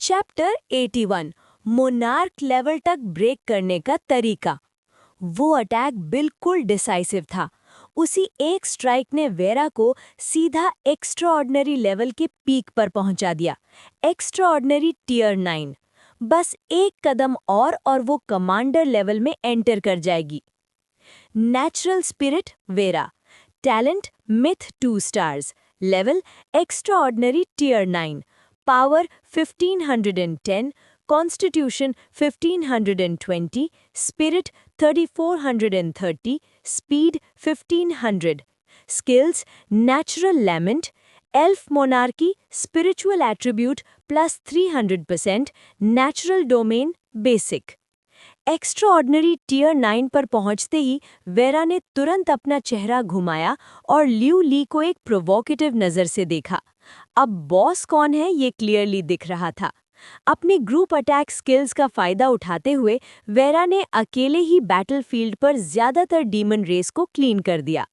Chapter 81 monarch level तक break करने का तरीका। वो अटैक बिल्कुल डिसाइसिव था। उसी एक स्ट्राइक ने वेरा को सीधा एक्स्ट्राऑर्डिनरी लेवल के पीक पर पहुंचा दिया। Extraordinary tier 9। बस एक कदम और वो कमांडर लेवल में एंटर कर जाएगी। Natural spirit Vera, talent myth 2 stars, level extraordinary tier 9, power 1510, constitution 1520, spirit 3430, speed 1500, skills natural element, elf monarchy, spiritual attribute plus 300%, natural domain basic. Extraordinary tier 9 पर पहुंचते ही vera ने तुरंत अपना चेहरा घुमाया और लियू ली को एक प्रोवोकेटिव नज़र से देखा। अब बॉस कौन है ये क्लियरली दिख रहा था। अपनी ग्रुप अटैक स्किल्स का फायदा उठाते हुए वेरा ने अकेले ही बैटलफील्ड पर ज़्यादातर डीमन रेस को क्लीन कर दिया।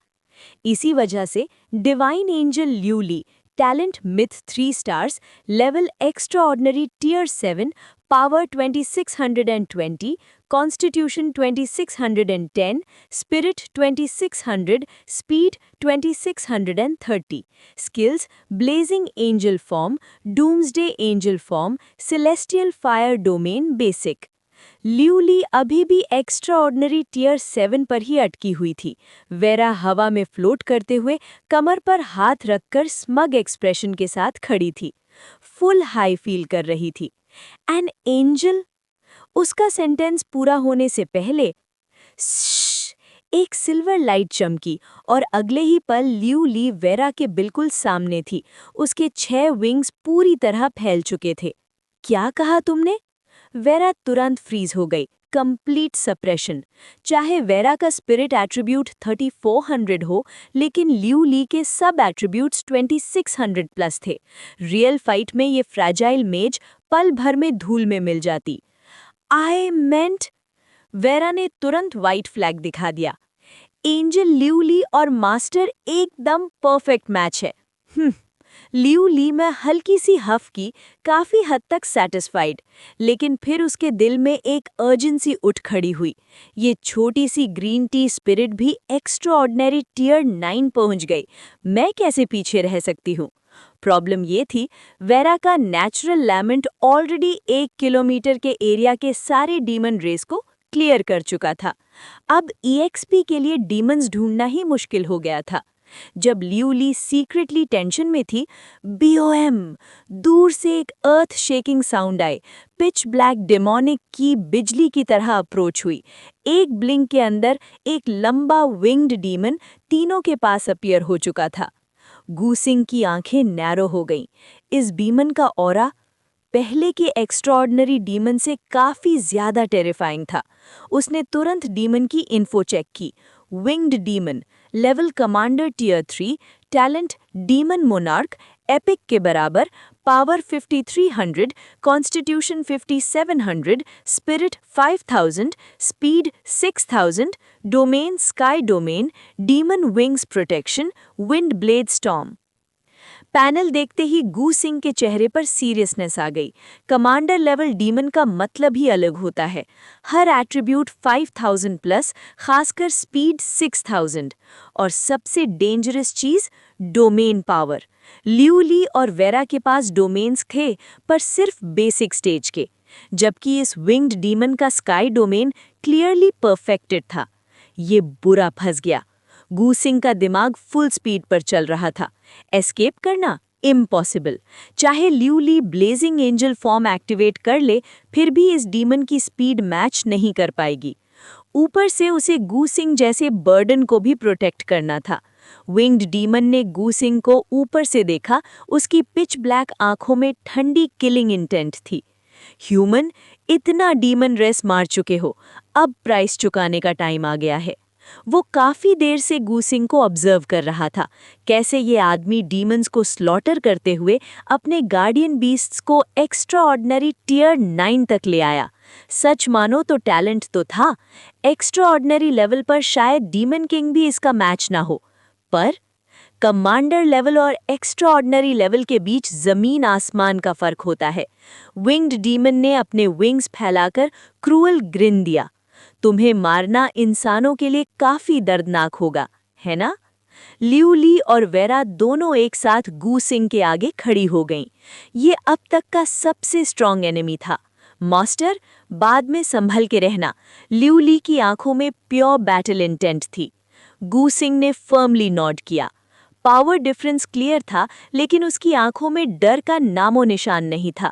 इसी वजह से divine angel Liu Li, talent myth 3 stars, level extraordinary tier 7, power 2620, constitution 2610, spirit 2600, speed 2630, skills blazing angel form, doomsday angel form, celestial fire domain basic. Liu Li अभी भी एक्स्ट्राऑर्डिनरी टियर 7 पर ही अटकी हुई थी। वेरा हवा में फ्लोट करते हुए कमर पर हाथ रखकर स्मग एक्सप्रेशन के साथ खड़ी थी। फुल हाई फील कर रही थी। An angel? उसका सेंटेंस पूरा होने से पहले एक सिल्वर लाइट चमकी और अगले ही पल लियू ली वेरा के बिल्कुल सामने थी। उसके 6 विंग्स पूरी तरह फैल चुके थे। क्या कहा तुमने? वेरा तुरंत फ्रीज हो गई। Complete suppression. चाहे वेरा का स्पिरिट एट्रीब्यूट 3400 हो, लेकिन लियू ली के सब एट्रीब्यूट्स 2600 प्लस थे। रियल फाइट में ये फ्रैजाइल मेज पल भर में धूल में मिल जाती। आई मेंट। वेरा ने तुरंत व्हाइट फ्लैग दिखा दिया। एंजल लियू ली और मास्टर एकदम परफेक्ट मैच है। लियू ली में हल्की सी हफ की, काफी हद तक सेटिस्फाइड, लेकिन फिर उसके दिल में एक अर्जेंसी उठ खड़ी हुई। ये छोटी सी ग्रीन टी स्पिरिट भी एक्स्ट्राऑर्डिनरी टियर 9 पहुंच गई। मैं कैसे पीछे रह सकती हूँ? प्रॉब्लम ये थी, वेरा का नेचुरल लैमेंट ऑलरेडी 1 किलोमीटर के एरिया के सारे डीमन रेस को क्लियर कर चुका था। अब EXP के लिए डीमंस ढूंढना ही मुश्किल हो गया था। जब लियू ली सीक्रेटली टेंशन में थी, BOM! दूर से एक अर्थ शेकिंग साउंड आए। पिच ब्लैक डेमोनिक की बिजली की तरह अप्रोच हुई। एक ब्लिंक के अंदर एक लंबा विंग्ड डीमन तीनों के पास अपीयर हो चुका था। गूसिंग की आंखें नैरो हो गईं। इस डीमन का ऑरा पहले के एक्स्ट्राऑर्डिनरी डीमन से काफी ज्यादा टेरिफाइंग था। उसने तुरंत डीमन की इन्फो चेक की। Winged demon, level commander tier 3, talent demon monarch, epic के बराबर, power 5300, constitution 5700, spirit 5000, speed 6000, domain sky domain, demon wings protection, wind blade storm. Panel देखते ही गू सिंह के चेहरे पर सीरियसनेस आ गई। कमांडर लेवल डीमन का मतलब ही अलग होता है। हर एट्रीब्यूट 5000 प्लस, खासकर स्पीड 6000, और सबसे डेंजरस चीज डोमेन पावर। लियू ली और वेरा के पास डोमेन्स थे, पर सिर्फ बेसिक स्टेज के, जबकि इस विंग्ड डीमन का स्काई डोमेन क्लियरली परफेक्टेड था। ये बुरा फंस गया। गू सिंह का दिमाग फुल स्पीड पर चल रहा था। एस्केप करना इम्पॉसिबल। चाहे लियू ली ब्लेजिंग एंजल फॉर्म एक्टिवेट कर ले, फिर भी इस डीमन की स्पीड मैच नहीं कर पाएगी। ऊपर से उसे गू सिंह जैसे बर्डन को भी प्रोटेक्ट करना था। विंग्ड डीमन ने गू सिंह को ऊपर से देखा। उसकी पिच ब्लैक आंखों में ठंडी किलिंग इंटेंट थी। ह्यूमन, इतना डीमन रेस मार चुके हो, अब प्राइस चुकाने का टाइम आ गया है। वो काफी देर से गू सिंह को ऑब्जर्व कर रहा था, कैसे ये आदमी डीमंस को स्लॉटर करते हुए अपने गार्डियन बीस्ट्स को एक्स्ट्राऑर्डिनरी टियर 9 तक ले आया। सच मानो तो टैलेंट तो था, एक्स्ट्राऑर्डिनरी लेवल पर शायद डीमन किंग भी इसका मैच ना हो, पर कमांडर लेवल और एक्स्ट्राऑर्डिनरी लेवल के बीच जमीन आसमान का फर्क होता है। विंग्ड डीमन ने अपने विंग्स फैलाकर क्रूअल ग्रिन दिया। तुम्हें मारना इंसानों के लिए काफी दर्दनाक होगा, है ना? लियू ली और वेरा दोनों एक साथ गू सिंह के आगे खड़ी हो गईं। ये अब तक का सबसे स्ट्रॉन्ग एनिमी था। मास्टर, बाद में संभल के रहना। लियू ली की आंखों में प्योर बैटल इंटेंट थी। गू सिंह ने फर्मली नॉड किया। पावर डिफरेंस क्लियर था, लेकिन उसकी आंखों में डर का नामो निशान नहीं था।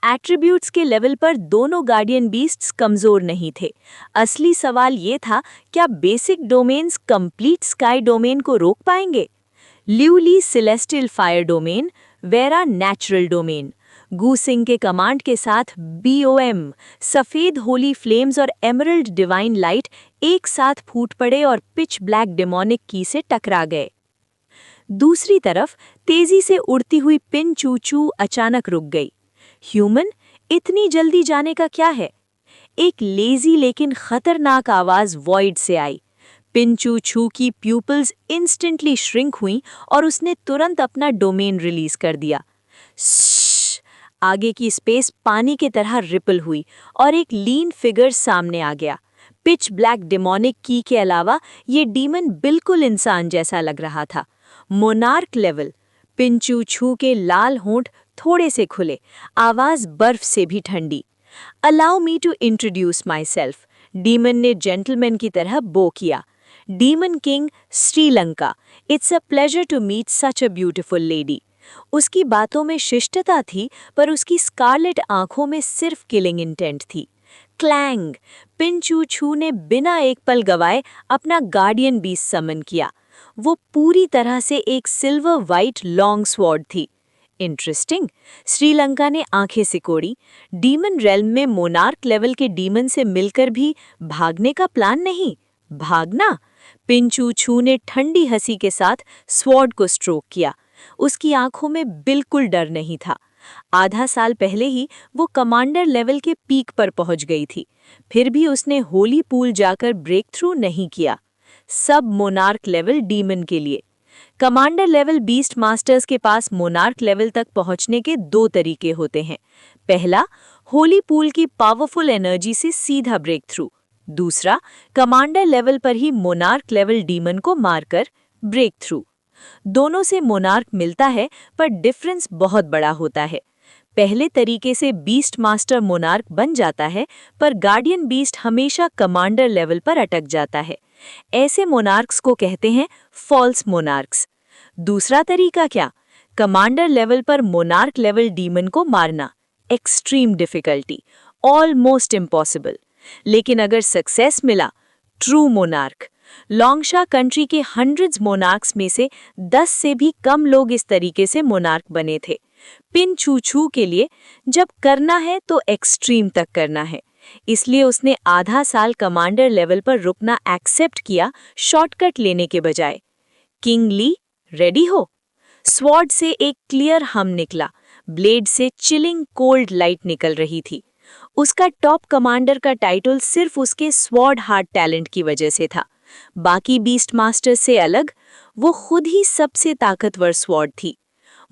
एट्रीब्यूट्स के लेवल पर दोनों गार्डियन बीस्ट्स कमजोर नहीं थे। असली सवाल ये था, क्या basic domains complete sky domain को रोक पाएंगे? Liu Li celestial fire domain, Vera natural domain. Gu Xing के कमांड के साथ BOM, सफेद होली फ्लेम्स और एमरल्ड डिवाइन लाइट एक साथ फूट पड़े और पिच ब्लैक डेमोनिक की से टकरा गए। दूसरी तरफ तेजी से उड़ती हुई पिन चू चू अचानक रुक गई। ह्यूमन, इतनी जल्दी जाने का क्या है? एक लेजी लेकिन खतरनाक आवाज वॉइड से आई। पिन चू चू की प्यूपल्स इंस्टेंटली श्रिंक हुई और उसने तुरंत अपना डोमेन रिलीज कर दिया। आगे की स्पेस पानी की तरह रिपल हुई और एक लीन फिगर सामने आ गया। पिच ब्लैक डेमोनिक की के अलावा ये डीमन बिल्कुल इंसान जैसा लग रहा था। Monarch level. पिंचू छू के लाल होंठ थोड़े से खुले, आवाज बर्फ से भी ठंडी। Allow me to introduce myself. Demon ने जेंटलमैन की तरह बो किया। Demon king, Sri Lanka. It's a pleasure to meet such a beautiful lady. उसकी बातों में शिष्टता थी, पर उसकी स्कारलेट आंखों में सिर्फ किलिंग इंटेंट थी। क्लैंग। पिंचू छू ने बिना एक पल गवाए अपना गार्डियन बीस्ट समन किया। वो पूरी तरह से एक सिल्वर वाइट लॉन्ग स्वॉर्ड थी। इंटरेस्टिंग। श्रीलंका ने आंखें सिकोड़ी। डीमन रेल्म में मोनार्क लेवल के डीमन से मिलकर भी भागने का प्लान नहीं। भागना? पिंचू छू ने ठंडी हंसी के साथ स्वॉर्ड को स्ट्रोक किया। उसकी आंखों में बिल्कुल डर नहीं था। आधा साल पहले ही वो कमांडर लेवल के पीक पर पहुंच गई थी, फिर भी उसने होली पूल जाकर ब्रेक थ्रू नहीं किया। सब मोनार्क लेवल डीमन के लिए। कमांडर लेवल बीस्ट मास्टर्स के पास मोनार्क लेवल तक पहुंचने के दो तरीके होते हैं। पहला, होली पूल की पावरफुल एनर्जी से सीधा ब्रेक थ्रू। दूसरा, कमांडर लेवल पर ही मोनार्क लेवल डीमन को मारकर ब्रेक थ्रू। दोनों से मोनार्क मिलता है, पर डिफरेंस बहुत बड़ा होता है। पहले तरीके से बीस्ट मास्टर मोनार्क बन जाता है, पर गार्डियन बीस्ट हमेशा कमांडर लेवल पर अटक जाता है। ऐसे मोनार्क्स को कहते हैं फॉल्स मोनार्क्स। दूसरा तरीका क्या? कमांडर लेवल पर मोनार्क लेवल डीमन को मारना। Extreme difficulty, almost impossible. लेकिन अगर सक्सेस मिला, ट्रू मोनार्क। लॉन्गशा कंट्री के हंड्रेड्स मोनार्क्स में से 10 से भी कम लोग इस तरीके से मोनार्क बने थे। पिन छू छू के लिए जब करना है तो एक्सट्रीम तक करना है, इसलिए उसने आधा साल कमांडर लेवल पर रुकना एक्सेप्ट किया, शॉर्टकट लेने के बजाय। किंग ली, रेडी हो? स्वॉर्ड से एक क्लियर हम निकला। ब्लेड से चिलिंग कोल्ड लाइट निकल रही थी। उसका टॉप कमांडर का टाइटल सिर्फ उसके स्वॉर्ड हार्ट टैलेंट की वजह से था। बाकी बीस्ट मास्टर से अलग, वो खुद ही सबसे ताकतवर स्वॉर्ड थी।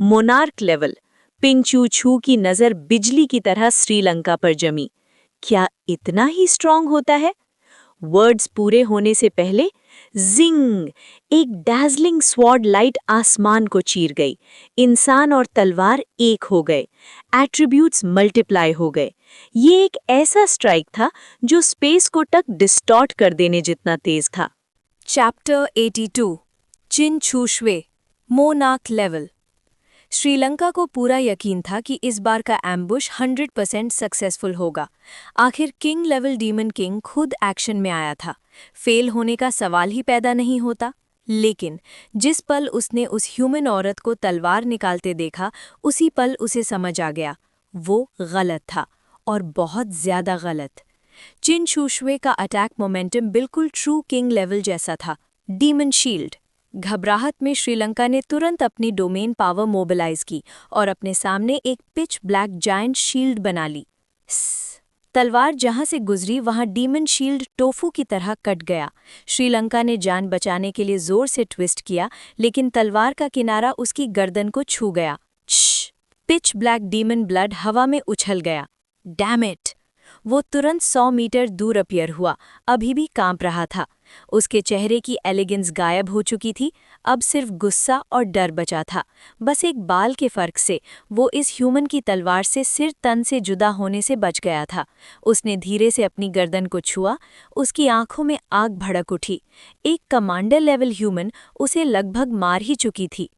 Monarch level. पिंचू छू की नजर बिजली की तरह श्रीलंका पर जमी। क्या इतना ही स्ट्रांग होता है? वर्ड्स पूरे होने से पहले जिंग, एक डैजलिंग स्वॉर्ड लाइट आसमान को चीर गई। इंसान और तलवार एक हो गए। एट्रीब्यूट्स मल्टीप्लाई हो गए। ये एक ऐसा स्ट्राइक था जो स्पेस को तक डिस्टॉर्ट कर देने जितना तेज था। चैप्टर 82 चिन छू श्वे, मोनार्क लेवल। श्रीलंका को पूरा यकीन था कि इस बार का एम्बुश 100% सक्सेसफुल होगा। आखिर किंग लेवल डीमन किंग खुद एक्शन में आया था। फेल होने का सवाल ही पैदा नहीं होता। लेकिन जिस पल उसने उस ह्यूमन औरत को तलवार निकालते देखा, उसी पल उसे समझ आ गया वो गलत था, और बहुत ज्यादा गलत। चिन छू श्वे का अटैक मोमेंटम बिल्कुल ट्रू किंग लेवल जैसा था। Demon shield. घबराहट में श्रीलंका ने तुरंत अपनी डोमेन पावर मोबिलाइज की और अपने सामने एक पिच ब्लैक जायंट शील्ड बना ली। तलवार जहां से गुजरी वहां डीमन शील्ड टोफू की तरह कट गया। श्रीलंका ने जान बचाने के लिए जोर से ट्विस्ट किया, लेकिन तलवार का किनारा उसकी गर्दन को छू गया। पिच ब्लैक डीमन ब्लड हवा में उछल गया। Damn it! वो तुरंत 100 मीटर दूर अपीयर हुआ, अभी भी कांप रहा था। उसके चेहरे की एलिगेंस गायब हो चुकी थी, अब सिर्फ गुस्सा और डर बचा था। बस एक बाल के फर्क से वो इस ह्यूमन की तलवार से सिर तन से जुदा होने से बच गया था। उसने धीरे से अपनी गर्दन को छुआ, उसकी आंखों में आग भड़क उठी। एक कमांडर लेवल ह्यूमन उसे लगभग मार ही चुकी थी।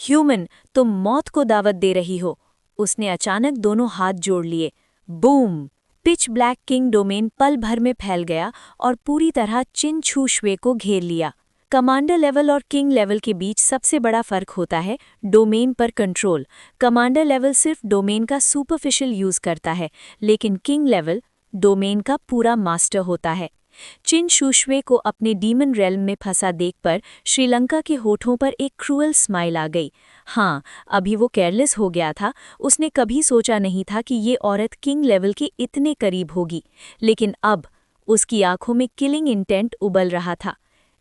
ह्यूमन, तुम मौत को दावत दे रही हो। उसने अचानक दोनों हाथ जोड़ लिए। Boom! Pitch black king domain पल भर में फैल गया और पूरी तरह चिन छू श्वे को घेर लिया। कमांडर लेवल और किंग लेवल के बीच सबसे बड़ा फर्क होता है डोमेन पर कंट्रोल। कमांडर लेवल सिर्फ डोमेन का सुपरफिशियल यूज करता है, लेकिन किंग लेवल डोमेन का पूरा मास्टर होता है। चिन शुश्वे को अपने डीमन रेल्म में फंसा देखकर श्रीलंका के होठों पर एक क्रूअल स्माइल आ गई। हाँ, अभी वो केयरलेस हो गया था। उसने कभी सोचा नहीं था कि ये औरत किंग लेवल के इतने करीब होगी, लेकिन अब उसकी आंखों में किलिंग इंटेंट उबल रहा था।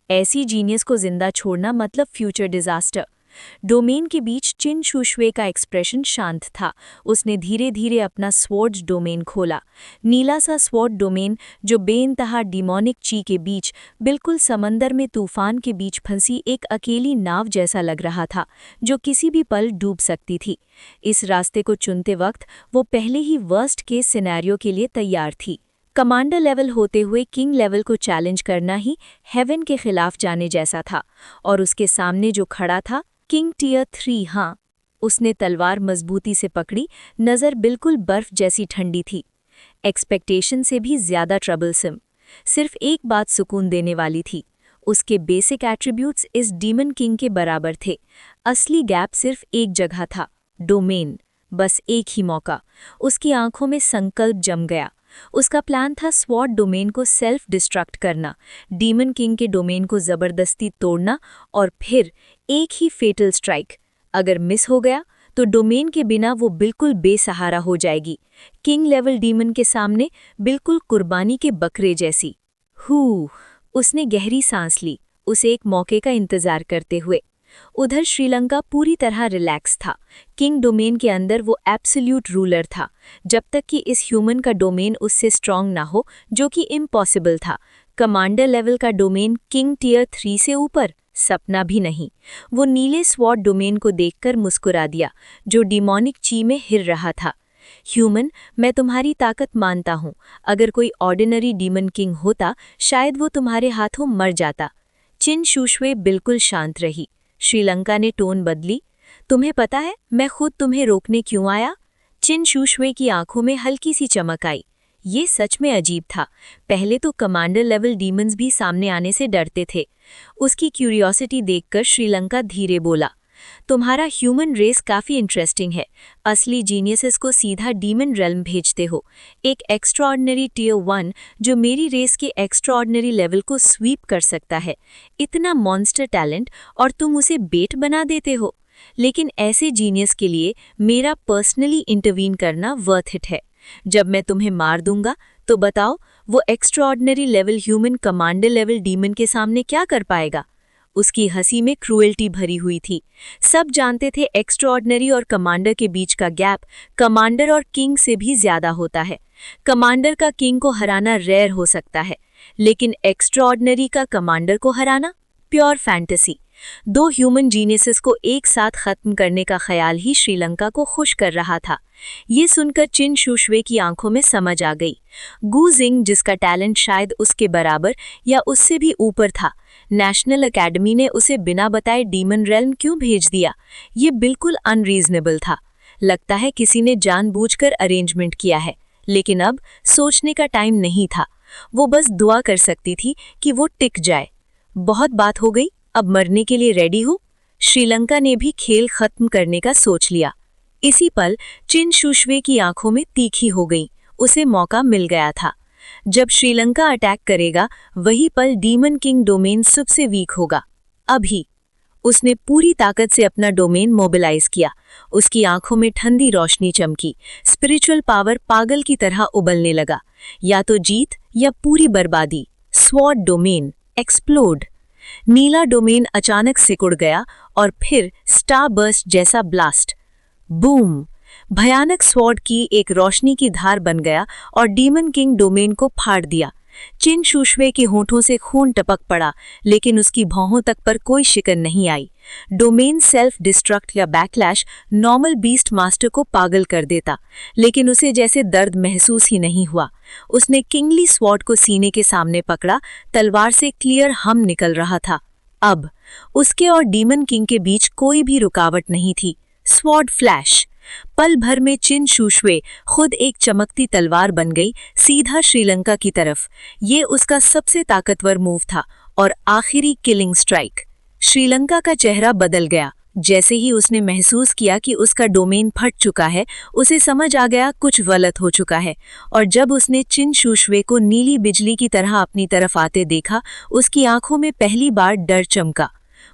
ऐसी जीनियस को जिंदा छोड़ना मतलब फ्यूचर डिजास्टर। डोमेन के बीच चिन शुश्वे का एक्सप्रेशन शांत था। उसने धीरे धीरे अपना स्वॉर्ड डोमेन खोला। नीला सा स्वॉर्ड डोमेन जो बेइंतहा डिमोनिक ची के बीच, बिल्कुल समंदर में तूफान के बीच फंसी एक अकेली नाव जैसा लग रहा था, जो किसी भी पल डूब सकती थी। इस रास्ते को चुनते वक्त वो पहले ही वर्स्ट केस सिनेरियो के लिए तैयार थी। कमांडर लेवल होते हुए किंग लेवल को चैलेंज करना ही हेवन के खिलाफ जाने जैसा था, और उसके सामने जो खड़ा था किंग टियर 3। हाँ, उसने तलवार मजबूती से पकड़ी, नज़र बिल्कुल बर्फ जैसी ठंडी थी। एक्सपेक्टेशन से भी ज्यादा ट्रबलसम। सिर्फ एक बात सुकून देने वाली थी, उसके बेसिक एट्रीब्यूट्स इस डीमन किंग के बराबर थे। असली गैप सिर्फ एक जगह था, डोमेन। बस एक ही मौका। उसकी आंखों में संकल्प जम गया। उसका प्लान था स्वॉर्ड डोमेन को सेल्फ डिस्ट्रक्ट करना, डीमन किंग के डोमेन को जबरदस्ती तोड़ना, और फिर एक ही फेटल स्ट्राइक। अगर मिस हो गया तो डोमेन के बिना वो बिल्कुल बेसहारा हो जाएगी, किंग लेवल डीमन के सामने बिल्कुल कुर्बानी के बकरे जैसी। उसने गहरी सांस ली, उसे एक मौके का इंतजार करते हुए। उधर श्रीलंका पूरी तरह रिलैक्स था। किंग डोमेन के अंदर वो एब्सोल्यूट रूलर था, जब तक कि इस ह्यूमन का डोमेन उससे स्ट्रांग ना हो, जो कि इम्पॉसिबल था। कमांडर लेवल का डोमेन किंग टियर 3 से ऊपर, सपना भी नहीं। वो नीले स्वॉर्ड डोमेन को देखकर मुस्कुरा दिया, जो डिमोनिक ची में हिर रहा था। ह्यूमन, मैं तुम्हारी ताकत मानता हूँ। अगर कोई ऑर्डिनरी डीमन किंग होता, शायद वो तुम्हारे हाथों मर जाता। चिन शुश्वे बिल्कुल शांत रही। श्रीलंका ने टोन बदली। तुम्हें पता है मैं खुद तुम्हें रोकने क्यों आया? चिन शुश्वे की आंखों में हल्की सी चमक आई। ये सच में अजीब था। पहले तो कमांडर लेवल डीमंस भी सामने आने से डरते थे। उसकी क्यूरियोसिटी देखकर श्रीलंका धीरे बोला, तुम्हारा ह्यूमन रेस काफ़ी इंटरेस्टिंग है। असली जीनियसेस को सीधा डीमन रेल्म भेजते हो। एक एक्स्ट्राऑर्डिनरी टियर 1 जो मेरी रेस के एक्स्ट्राऑर्डिनरी लेवल को स्वीप कर सकता है। इतना मॉन्स्टर टैलेंट और तुम उसे बेट बना देते हो। लेकिन ऐसे जीनियस के लिए मेरा पर्सनली इंटरवीन करना वर्थ इट है। जब मैं तुम्हें मार दूंगा तो बताओ, वो extraordinary level human commander level demon के सामने क्या कर पाएगा? उसकी हंसी में क्रूएल्टी भरी हुई थी। सब जानते थे एक्स्ट्राऑर्डिनरी और कमांडर के बीच का गैप कमांडर और किंग से भी ज्यादा होता है। कमांडर का किंग को हराना रेयर हो सकता है, लेकिन एक्स्ट्राऑर्डिनरी का कमांडर को हराना प्योर फैंटेसी। दो ह्यूमन जीनियसेस को एक साथ खत्म करने का ख्याल ही श्रीलंका को खुश कर रहा था। ये सुनकर चिन शुश्वे की आंखों में समझ आ गई। गू जिंग, जिसका टैलेंट शायद उसके बराबर या उससे भी ऊपर था, नेशनल एकेडमी ने उसे बिना बताए डीमन रेल्म क्यों भेज दिया? ये बिल्कुल अनरीजनेबल था। लगता है किसी ने जानबूझकर अरेंजमेंट किया है, लेकिन अब सोचने का टाइम नहीं था। वो बस दुआ कर सकती थी कि वो टिक जाए। बहुत बात हो गई, अब मरने के लिए रेडी हो? श्रीलंका ने भी खेल खत्म करने का सोच लिया। इसी पल चिन शुश्वे की आंखों में तीखी हो गई। उसे मौका मिल गया था। जब श्रीलंका अटैक करेगा, वही पल डीमन किंग डोमेन सबसे वीक होगा। अभी उसने पूरी ताकत से अपना डोमेन मोबिलाइज किया। उसकी आंखों में ठंडी रोशनी चमकी। स्पिरिचुअल पावर पागल की तरह उबलने लगा। या तो जीत या पूरी बर्बादी। Sword domain explode. नीला डोमेन अचानक सिकुड़ गया और फिर स्टारबर्स्ट जैसा ब्लास्ट। बूम! भयानक स्वॉर्ड की एक रोशनी की धार बन गया और डीमन किंग डोमेन को फाड़ दिया। चिन शुशुए के होठों से खून टपक पड़ा, लेकिन उसकी भौहों तक पर कोई शिकन नहीं आई। डोमेन सेल्फ डिस्ट्रक्ट या बैकलैश नॉर्मल बीस्ट मास्टर को पागल कर देता, लेकिन उसे जैसे दर्द महसूस ही नहीं हुआ। उसने किंगली स्वॉर्ड को सीने के सामने पकड़ा। तलवार से क्लियर हम निकल रहा था। अब उसके और डीमन किंग के बीच कोई भी रुकावट नहीं थी। Sword flash. पल भर में चिन शुशुए खुद एक चमकती तलवार बन गई, सीधा श्रीलंका की तरफ। ये उसका सबसे ताकतवर मूव था और आखिरी किलिंग स्ट्राइक। श्रीलंका का चेहरा बदल गया। जैसे ही उसने महसूस किया कि उसका डोमेन फट चुका है, उसे समझ आ गया कुछ गलत हो चुका है। और जब उसने चिन शुशुए को नीली बिजली की तरह अपनी तरफ आते देखा, उसकी आंखों में पहली बार डर चमका।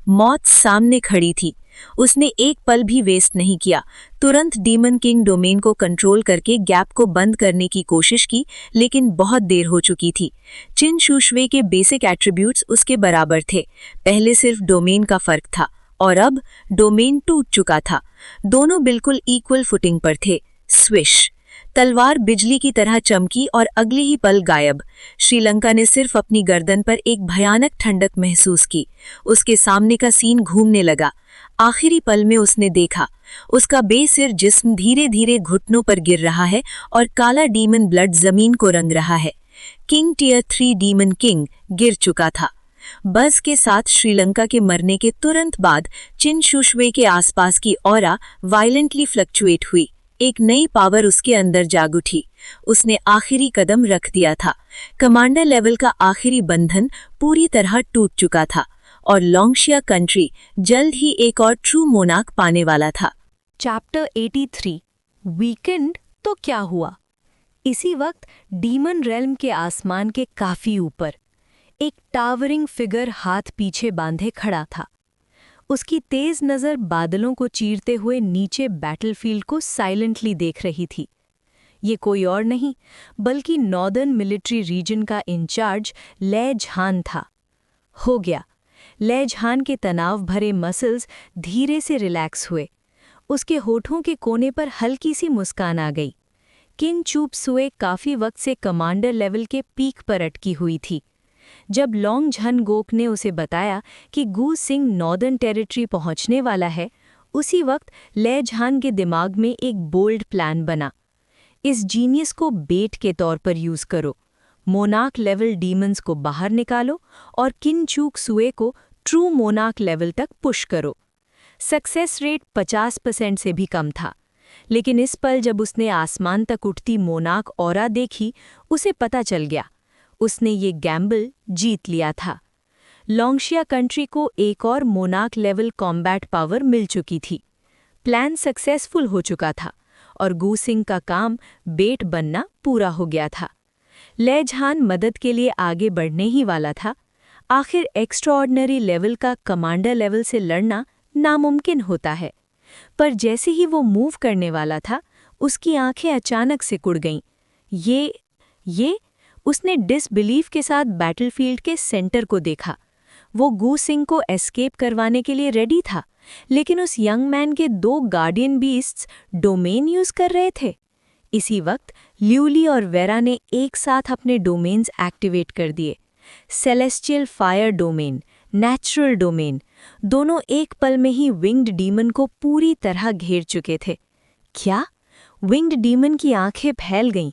मौत सामने खड़ी थी। उसने एक पल भी वेस्ट नहीं किया। तुरंत डीमन किंग डोमेन को कंट्रोल करके गैप को बंद करने की कोशिश की, लेकिन बहुत देर हो चुकी थी। चिन शुशुए के बेसिक एट्रीब्यूट्स उसके बराबर थे। पहले सिर्फ डोमेन का फर्क था और अब डोमेन टूट चुका था। दोनों बिल्कुल इक्वल फुटिंग पर थे। स्विश! तलवार बिजली की तरह चमकी और अगले ही पल गायब। श्रीलंका ने सिर्फ अपनी गर्दन पर एक भयानक ठंडक महसूस की। उसके सामने का सीन घूमने लगा। आखिरी पल में उसने देखा, उसका बेसिर जिस्म धीरे धीरे घुटनों पर गिर रहा है और काला डीमन ब्लड जमीन को रंग रहा है। किंग टियर 3 डीमन किंग गिर चुका था। बज़ के साथ श्रीलंका के मरने के तुरंत बाद चिन शुशुए के आसपास की ऑरा वायलेंटली फ्लक्चुएट हुई। एक नई पावर उसके अंदर जाग उठी। उसने आखिरी कदम रख दिया था। कमांडर लेवल का आखिरी बंधन पूरी तरह टूट चुका था और लॉन्गशिया कंट्री जल्द ही एक और ट्रू मोनार्क पाने वाला था। चैप्टर 83 वीकेंड तो क्या हुआ? इसी वक्त डीमन रेल्म के आसमान के काफी ऊपर एक टावरिंग फिगर हाथ पीछे बांधे खड़ा था। उसकी तेज नजर बादलों को चीरते हुए नीचे बैटलफील्ड को साइलेंटली देख रही थी। ये कोई और नहीं बल्कि नॉर्दर्न मिलिट्री रीजन का इंचार्ज ले झान था। हो गया। ले झान के तनाव भरे मसल्स धीरे से रिलैक्स हुए। उसके होठों के कोने पर हल्की सी मुस्कान आ गई। किंग चूप सुए काफी वक्त से कमांडर लेवल के पीक पर अटकी हुई थी। जब लॉन्ग झन गोक ने उसे बताया कि गू सिंह नॉर्दर्न टेरिटरी पहुंचने वाला है, उसी वक्त ले झान के दिमाग में एक बोल्ड प्लान बना। इस जीनियस को बेट के तौर पर यूज करो। मोनार्क लेवल डीमंस को बाहर निकालो और किन चूक सुए को ट्रू मोनार्क लेवल तक पुश करो। सक्सेस रेट 50% से भी कम था, लेकिन इस पल जब उसने आसमान तक उठती मोनार्क ऑरा देखी, उसे पता चल गया उसने ये गैम्बल जीत लिया था। लॉन्गशिया कंट्री को एक और मोनार्क लेवल कॉम्बैट पावर मिल चुकी थी। प्लान सक्सेसफुल हो चुका था और गू सिंह का काम बेट बनना पूरा हो गया था। ले झान मदद के लिए आगे बढ़ने ही वाला था। आखिर एक्स्ट्राऑर्डिनरी लेवल का कमांडर लेवल से लड़ना नामुमकिन होता है, पर जैसे ही वो मूव करने वाला था, उसकी आंखें अचानक सिकुड़ गईं। ये उसने डिसबिलीफ के साथ बैटलफील्ड के सेंटर को देखा। वो गू सिंह को एस्केप करवाने के लिए रेडी था, लेकिन उस यंग मैन के 2 गार्डियन बीस्ट्स डोमेन यूज कर रहे थे। इसी वक्त ल्यूली और वेरा ने एक साथ अपने डोमेन्स एक्टिवेट कर दिए। Celestial fire domain, natural domain, दोनों एक पल में ही विंग्ड डीमन को पूरी तरह घेर चुके थे। क्या? विंग्ड डीमन की आंखें फैल गईं।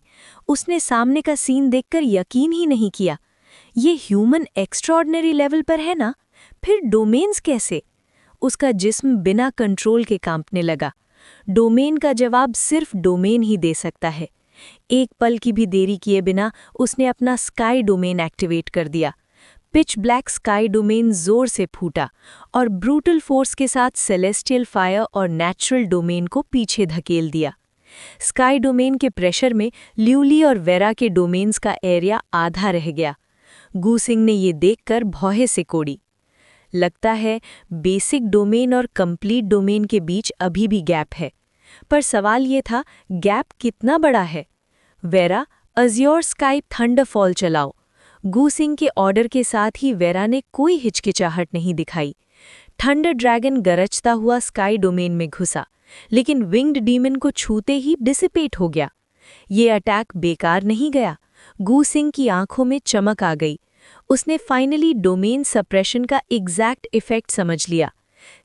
उसने सामने का सीन देखकर यकीन ही नहीं किया। ये ह्यूमन एक्स्ट्राऑर्डिनरी लेवल पर है ना? फिर डोमेन्स कैसे? उसका जिस्म बिना कंट्रोल के कांपने लगा। डोमेन का जवाब सिर्फ डोमेन ही दे सकता है। एक पल की भी देरी किए बिना उसने अपना स्काई डोमेन एक्टिवेट कर दिया। पिच ब्लैक स्काई डोमेन जोर से फूटा और ब्रूटल फोर्स के साथ सेलेस्टियल फायर और नेचुरल डोमेन को पीछे धकेल दिया। स्काई डोमेन के प्रेशर में ल्यूली और वेरा के डोमेन्स का एरिया आधा रह गया। गू सिंह ने ये देखकर भौहे से कोड़ी। लगता है बेसिक डोमेन और कंप्लीट डोमेन के बीच अभी भी गैप है। पर सवाल ये था, गैप कितना बड़ा है? वेरा, अज्योर स्काई थंडरफॉल चलाओ। गू सिंह के ऑर्डर के साथ ही वेरा ने कोई हिचकिचाहट नहीं दिखाई। थंडर ड्रैगन गरजता हुआ स्काई डोमेन में घुसा, लेकिन विंग्ड डीमन को छूते ही डिसिपेट हो गया। ये अटैक बेकार नहीं गया। गू सिंह की आंखों में चमक आ गई। उसने फाइनली डोमेन सप्रेशन का एग्जैक्ट इफेक्ट समझ लिया।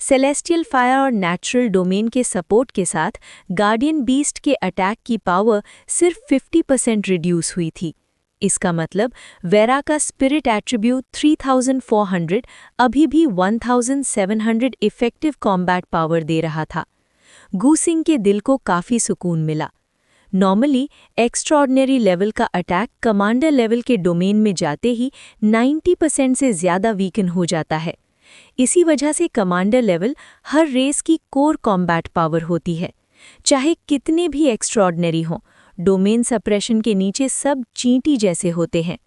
सेलेस्टियल फायर और नेचुरल डोमेन के सपोर्ट के साथ गार्डियन बीस्ट के अटैक की पावर सिर्फ 50% रिड्यूस हुई थी। इसका मतलब वेरा का स्पिरिट एट्रीब्यूट 3400 अभी भी 1700 इफेक्टिव कॉम्बैट पावर दे रहा था। गू सिंह के दिल को काफ़ी सुकून मिला। नॉर्मली एक्स्ट्रॉर्डिनरी लेवल का अटैक कमांडर लेवल के डोमेन में जाते ही 90% से ज़्यादा वीकन हो जाता है। इसी वजह से कमांडर लेवल हर रेस की कोर कॉम्बैट पावर होती है। चाहे कितने भी एक्स्ट्रॉर्डिनरी हों, डोमेन सप्रेशन के नीचे सब चींटी जैसे होते हैं।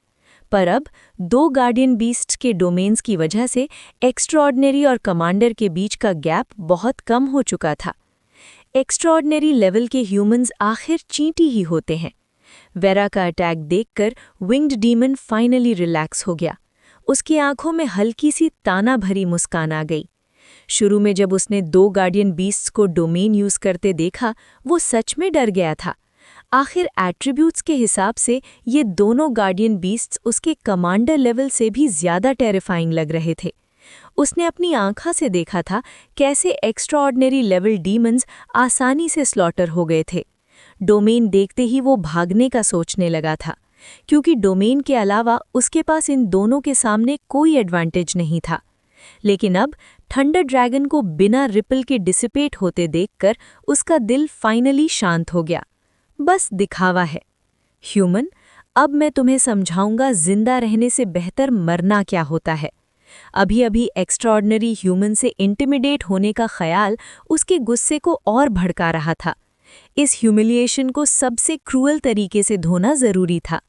पर अब 2 गार्डियन बीस्ट्स के डोमेन्स की वजह से एक्स्ट्रॉर्डिनरी और कमांडर के बीच का गैप बहुत कम हो चुका था। एक्स्ट्रॉर्डिनरी लेवल के ह्यूमंस आखिर चींटी ही होते हैं। वेरा का अटैक देखकर विंग्ड डीमन फाइनली रिलैक्स हो गया। उसकी आंखों में हल्की सी ताना भरी मुस्कान आ गई। शुरू में जब उसने 2 गार्डियन बीस्ट्स को डोमेन यूज करते देखा, वो सच में डर गया था। आखिर एट्रीब्यूट्स के हिसाब से ये दोनों गार्डियन बीस्ट्स उसके कमांडर लेवल से भी ज़्यादा टेरिफाइंग लग रहे थे। उसने अपनी आंखों से देखा था कैसे एक्स्ट्राऑर्डिनरी लेवल डीमंस आसानी से स्लॉटर हो गए थे। डोमेन देखते ही वो भागने का सोचने लगा था, क्योंकि डोमेन के अलावा उसके पास इन दोनों के सामने कोई एडवांटेज नहीं था। लेकिन अब थंडर ड्रैगन को बिना रिपल के डिसिपेट होते देखकर उसका दिल फाइनली शांत हो गया। बस दिखावा है। ह्यूमन, अब मैं तुम्हें समझाऊंगा जिंदा रहने से बेहतर मरना क्या होता है। अभी अभी एक्स्ट्राऑर्डिनरी ह्यूमन से इंटिमिडेट होने का ख्याल उसके गुस्से को और भड़का रहा था। इस ह्यूमिलिएशन को सबसे क्रूअल तरीके से धोना जरूरी था।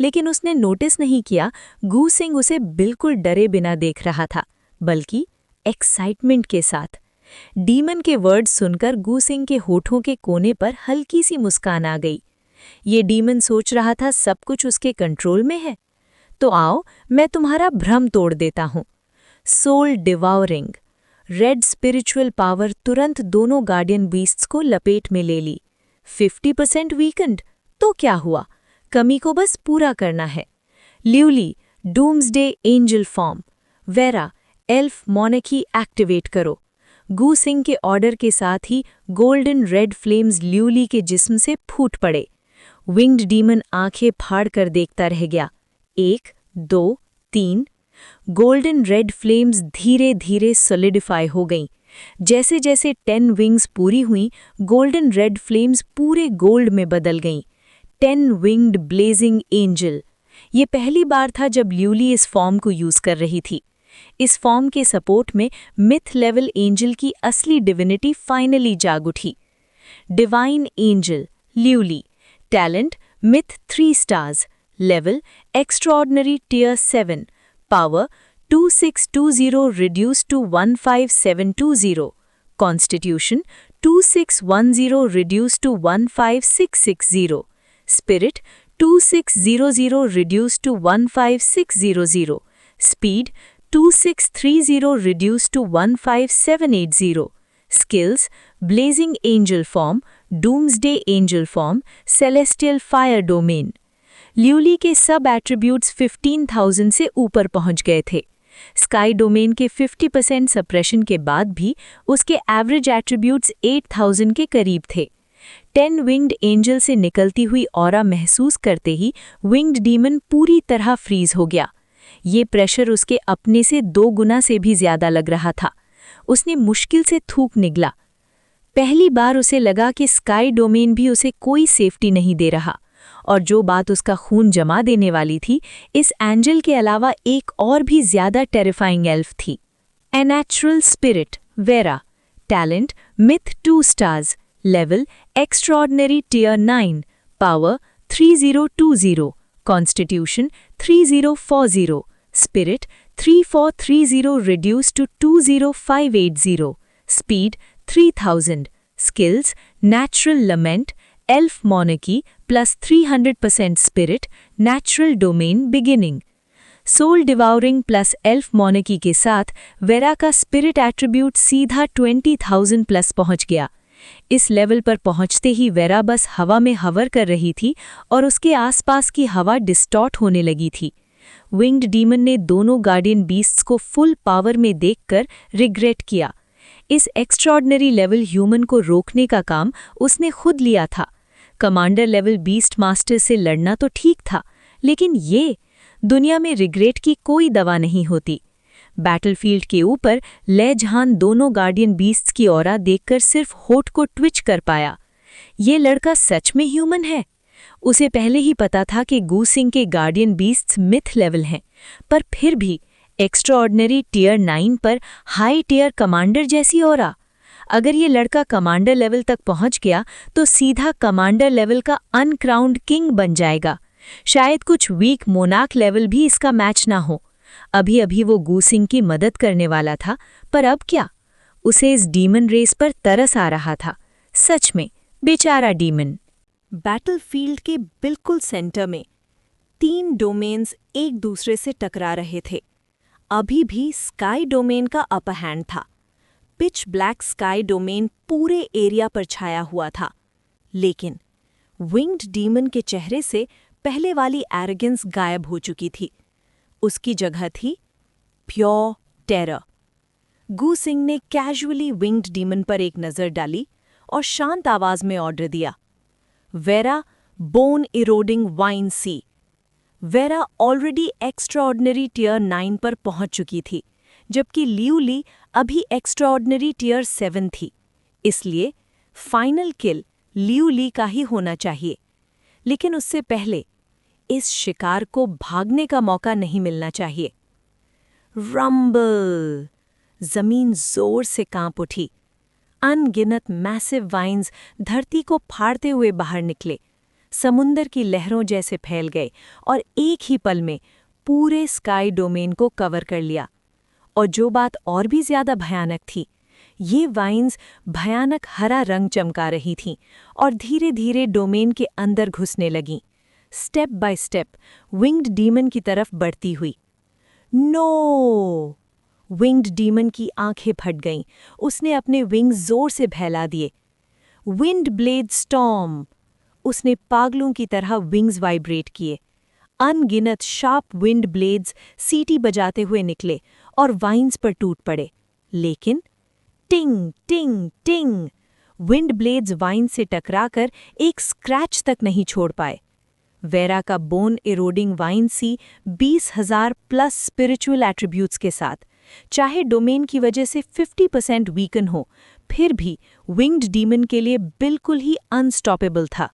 लेकिन उसने नोटिस नहीं किया गू सिंह उसे बिल्कुल डरे बिना देख रहा था, बल्कि एक्साइटमेंट के साथ। डीमन के वर्ड्स सुनकर गू सिंह के होठों के कोने पर हल्की सी मुस्कान आ गई। ये डीमन सोच रहा था सब कुछ उसके कंट्रोल में है। तो आओ, मैं तुम्हारा भ्रम तोड़ देता हूँ। सोल डिवाउरिंग रेड स्पिरिचुअल पावर तुरंत दोनों गार्डियन बीस्ट्स को लपेट में ले ली। 50% वीकेंड, तो क्या हुआ, कमी को बस पूरा करना है। Liu Li doomsday angel form, Vera elf मोनेकी एक्टिवेट करो। गू सिंह के ऑर्डर के साथ ही गोल्डन रेड फ्लेम्स ल्यूली के जिस्म से फूट पड़े। विंग्ड डीमन आंखें फाड़ कर देखता रह गया। 1, 2, 3 गोल्डन रेड फ्लेम्स धीरे धीरे सॉलिडिफाई हो गईं। जैसे जैसे 10 विंग्स पूरी हुईं, गोल्डन रेड फ्लेम्स पूरे गोल्ड में बदल गईं। 10 विंग्ड ब्लेजिंग एंजल। ये पहली बार था जब ल्यूली इस फॉर्म को यूज कर रही थी। इस फॉर्म के सपोर्ट में मिथ लेवल एंजल की असली डिविनिटी फाइनली जाग उठी। Divine angel Liu Li, talent myth 3 stars, level extraordinary tier 7, power 2620 reduced to 15720, constitution 2610 reduced to 15660, spirit 2600 reduced to 15600, speed 2630 reduced to 15780, skills blazing angel form, doomsday angel form, celestial fire domain. Liu Li के सब attributes 15,000 से ऊपर पहुंच गए थे। Sky domain के 50% suppression के बाद भी उसके एवरेज एट्रीब्यूट्स 8,000 के करीब थे। 10 विंग्ड एंजल से निकलती हुई ऑरा महसूस करते ही विंग्ड डीमन पूरी तरह फ्रीज हो गया। ये प्रेशर उसके अपने से 2 गुना से भी ज्यादा लग रहा था। उसने मुश्किल से थूक निगला। पहली बार उसे लगा कि स्काई डोमेन भी उसे कोई सेफ्टी नहीं दे रहा, और जो बात उसका खून जमा देने वाली थी, इस एंजल के अलावा एक और भी ज्यादा टेरिफाइंग एल्फ थी। A natural spirit Vera, talent myth 2 stars, level extraordinary tier 9, power 3020, constitution 3040, spirit 3430 reduced to 20580, speed 3000, skills natural lament, elf monarchy plus 300% spirit, natural domain beginning. Soul devouring plus elf मोनेकी के साथ vera का spirit attribute सीधा 20,000 plus पहुंच गया। इस level पर पहुंचते ही वेरा बस हवा में हवर कर रही थी और उसके आसपास की हवा डिस्टॉर्ट होने लगी थी। विंग्ड डीमन ने दोनों गार्डियन बीस्ट्स को फुल पावर में देखकर रिग्रेट किया। इस एक्स्ट्रॉर्डनरी लेवल ह्यूमन को रोकने का काम उसने खुद लिया था। कमांडर लेवल बीस्ट मास्टर से लड़ना तो ठीक था, लेकिन ये दुनिया में रिग्रेट की कोई दवा नहीं होती। बैटलफील्ड के ऊपर लेजहान दोनों गार्डियन बीस्ट्स की ऑरा देखकर सिर्फ होठ को ट्विच कर पाया। ये लड़का सच में ह्यूमन है। उसे पहले ही पता था कि गूसिंग के गार्डियन बीस्ट्स मिथ लेवल हैं, पर फिर भी एक्स्ट्राऑर्डिनरी टियर 9 पर हाई टियर कमांडर जैसी ऑरा। अगर ये लड़का कमांडर लेवल तक पहुंच गया तो सीधा कमांडर लेवल का अनक्राउंड किंग बन जाएगा। शायद कुछ वीक मोनार्क लेवल भी इसका मैच ना हो। अभी अभी वो गूसिंग की मदद करने वाला था, पर अब क्या? उसे इस डीमन रेस पर तरस आ रहा था। सच में बेचारा डीमन। बैटलफील्ड के बिल्कुल सेंटर में 3 डोमेन्स एक दूसरे से टकरा रहे थे। अभी भी स्काई डोमेन का अपर हैंड था। पिच ब्लैक स्काई डोमेन पूरे एरिया पर छाया हुआ था, लेकिन विंग्ड डीमन के चेहरे से पहले वाली एरोगेंस गायब हो चुकी थी। उसकी जगह थी प्योर टेरर। गूसिंग ने कैजुअली विंग्ड डीमन पर एक नज़र डाली और शांत आवाज में ऑर्डर दिया, वेरा बोन इरोडिंग वाइन सी। वेरा ऑलरेडी एक्स्ट्राऑर्डिनरी टियर 9 पर पहुंच चुकी थी, जबकि लियू ली अभी एक्स्ट्राऑर्डिनरी टियर 7 थी। इसलिए फाइनल किल लियू ली का ही होना चाहिए, लेकिन उससे पहले इस शिकार को भागने का मौका नहीं मिलना चाहिए। रंबल! जमीन जोर से कांप उठी। अनगिनत मैसिव वाइन्स धरती को फाड़ते हुए बाहर निकले, समुंदर की लहरों जैसे फैल गए और एक ही पल में पूरे स्काई डोमेन को कवर कर लिया। और जो बात और भी ज्यादा भयानक थी, ये वाइन्स भयानक हरा रंग चमका रही थीं और धीरे धीरे डोमेन के अंदर घुसने लगीं, step by step winged demon की तरफ बढ़ती हुई। नो! विंग्ड डीमन की आंखें फट गईं। उसने अपने विंग्स जोर से फैला दिए। Wind blade storm! उसने पागलों की तरह विंग्स वाइब्रेट किए। अनगिनत शार्प विंड ब्लेड्स सीटी बजाते हुए निकले और वाइन्स पर टूट पड़े, लेकिन टिंग टिंग टिंग! विंड ब्लेड्स वाइन से टकराकर एक स्क्रैच तक नहीं छोड़ पाए। वेरा का बोन इरोडिंग वाइन सी 20,000 प्लस स्पिरिचुअल एट्रीब्यूट्स के साथ, चाहे डोमेन की वजह से 50% वीकन हो, फिर भी विंग्ड डीमन के लिए बिल्कुल ही अनस्टॉपेबल था।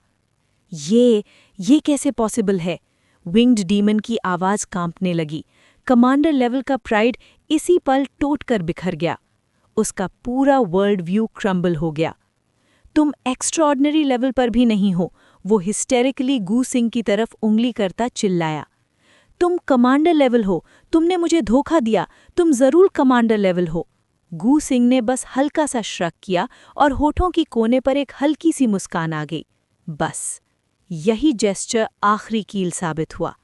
ये कैसे पॉसिबल है? विंग्ड डीमन की आवाज कांपने लगी। कमांडर लेवल का प्राइड इसी पल टूट कर बिखर गया। उसका पूरा वर्ल्ड व्यू क्रम्बल हो गया। तुम एक्स्ट्राऑर्डिनरी लेवल पर भी नहीं हो, वो हिस्टेरिकली गूसिंग की तरफ उंगली करता चिल्लाया। तुम कमांडर लेवल हो, तुमने मुझे धोखा दिया, तुम जरूर कमांडर लेवल हो। गूसिंग ने बस हल्का सा श्रक किया और होठों की कोने पर एक हल्की सी मुस्कान आ गई। बस यही जेस्चर आखिरी कील साबित हुआ।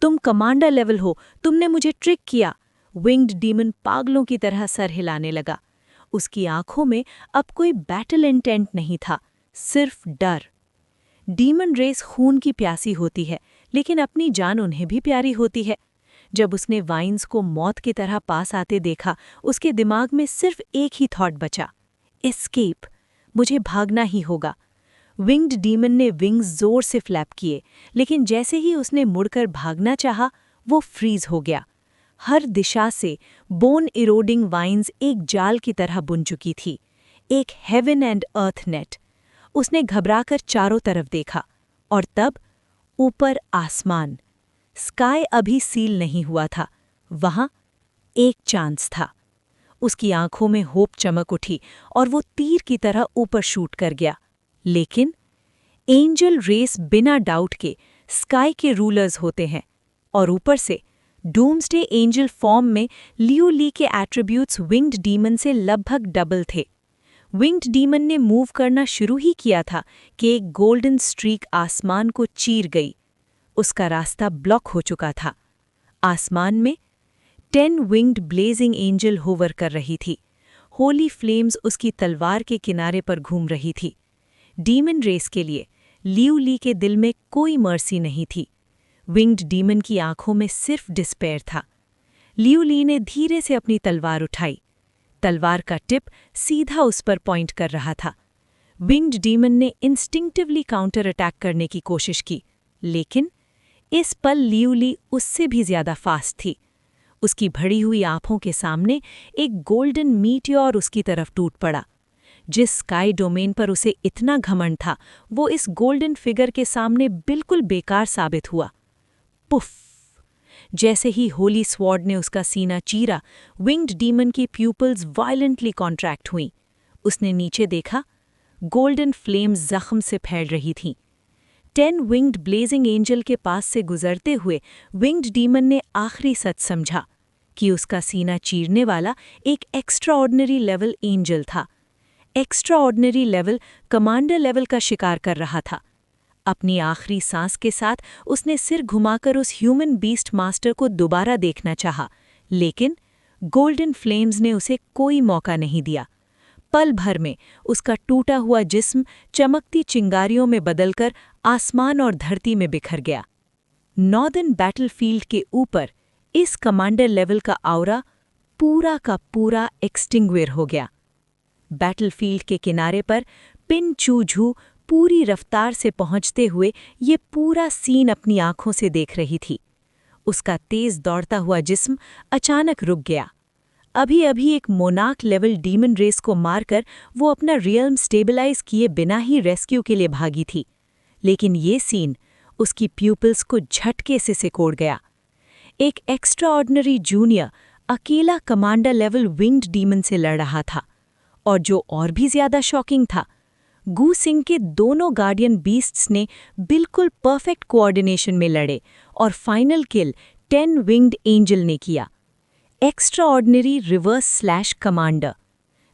तुम कमांडर लेवल हो, तुमने मुझे ट्रिक किया। विंग्ड डीमन पागलों की तरह सर हिलाने लगा। उसकी आंखों में अब कोई बैटल इंटेंट नहीं था, सिर्फ डर। डीमन रेस खून की प्यासी होती है, लेकिन अपनी जान उन्हें भी प्यारी होती है। जब उसने वाइन्स को मौत की तरह पास आते देखा, उसके दिमाग में सिर्फ एक ही थॉट बचा, एस्केप, मुझे भागना ही होगा। विंग्ड डीमन ने विंग्स जोर से फ्लैप किए, लेकिन जैसे ही उसने मुड़कर भागना चाहा, वो फ्रीज हो गया। हर दिशा से बोन इरोडिंग वाइन्स एक जाल की तरह बुन चुकी थी, एक हेवन एंड अर्थ नेट। उसने घबराकर चारों तरफ देखा, और तब ऊपर आसमान। स्काई अभी सील नहीं हुआ था, वहां एक चांस था। उसकी आंखों में होप चमक उठी और वो तीर की तरह ऊपर शूट कर गया। लेकिन एंजल रेस बिना डाउट के स्काई के रूलर्स होते हैं, और ऊपर से डूम्सडे एंजल फॉर्म में लियू ली के एट्रीब्यूट्स विंग्ड डीमन से लगभग डबल थे। विंग्ड डीमन ने मूव करना शुरू ही किया था कि एक गोल्डन स्ट्रीक आसमान को चीर गई। उसका रास्ता ब्लॉक हो चुका था। आसमान में 10 विंग्ड ब्लेजिंग एंजल होवर कर रही थी। होली फ्लेम्स उसकी तलवार के किनारे पर घूम रही थी। डीमन रेस के लिए लियू ली के दिल में कोई मर्सी नहीं थी। विंग्ड डीमन की आंखों में सिर्फ डिस्पेयर था। लियू ली ने धीरे से अपनी तलवार उठाई। तलवार का टिप सीधा उस पर पॉइंट कर रहा था। विंग्ड डीमन ने इंस्टिंक्टिवली काउंटर अटैक करने की कोशिश की, लेकिन इस पल लियू ली उससे भी ज्यादा फास्ट थी। उसकी भरी हुई आंखों के सामने एक गोल्डन मीटियोर उसकी तरफ टूट पड़ा। जिस स्काई डोमेन पर उसे इतना घमंड था, वो इस गोल्डन फिगर के सामने बिल्कुल बेकार साबित हुआ। पुफ! जैसे ही होली स्वॉर्ड ने उसका सीना चीरा, विंग्ड डीमन की प्यूपल्स वायलेंटली कॉन्ट्रैक्ट हुईं। उसने नीचे देखा, गोल्डन फ्लेम्स जख्म से फैल रही थीं। 10 विंग्ड ब्लेजिंग एंजल के पास से गुजरते हुए विंग्ड डीमन ने आखिरी सच समझा कि उसका सीना चीरने वाला एक एक्स्ट्राऑर्डिनरी लेवल एंजल था। एक्स्ट्राऑर्डिनरी लेवल कमांडर लेवल का शिकार कर रहा था। अपनी आखिरी सांस के साथ उसने सिर घुमाकर उस ह्यूमन बीस्ट मास्टर को दोबारा देखना चाहा, लेकिन गोल्डन फ्लेम्स ने उसे कोई मौका नहीं दिया। पल भर में उसका टूटा हुआ जिस्म चमकती चिंगारियों में बदलकर आसमान और धरती में बिखर गया। नॉर्दर्न बैटलफील्ड के ऊपर इस कमांडर लेवल का आउरा पूरा का पूरा एक्सटिंग्विर हो गया। बैटलफील्ड के किनारे पर पिन चू झू पूरी रफ्तार से पहुंचते हुए ये पूरा सीन अपनी आंखों से देख रही थी। उसका तेज दौड़ता हुआ जिस्म अचानक रुक गया। अभी अभी एक मोनार्क लेवल डीमन रेस को मारकर वो अपना रियल्म स्टेबलाइज किए बिना ही रेस्क्यू के लिए भागी थी, लेकिन ये सीन उसकी प्यूपल्स को झटके से सिकोड़ गया। एक एक्स्ट्राऑर्डिनरी जूनियर अकेला कमांडर लेवल विंग्ड डीमन से लड़ रहा था, और जो और भी ज्यादा शॉकिंग था, गू सिंह के दोनों गार्डियन बीस्ट्स ने बिल्कुल परफेक्ट कोऑर्डिनेशन में लड़े और फाइनल किल 10 विंग्ड एंजल ने किया। Extraordinary reverse slash commander.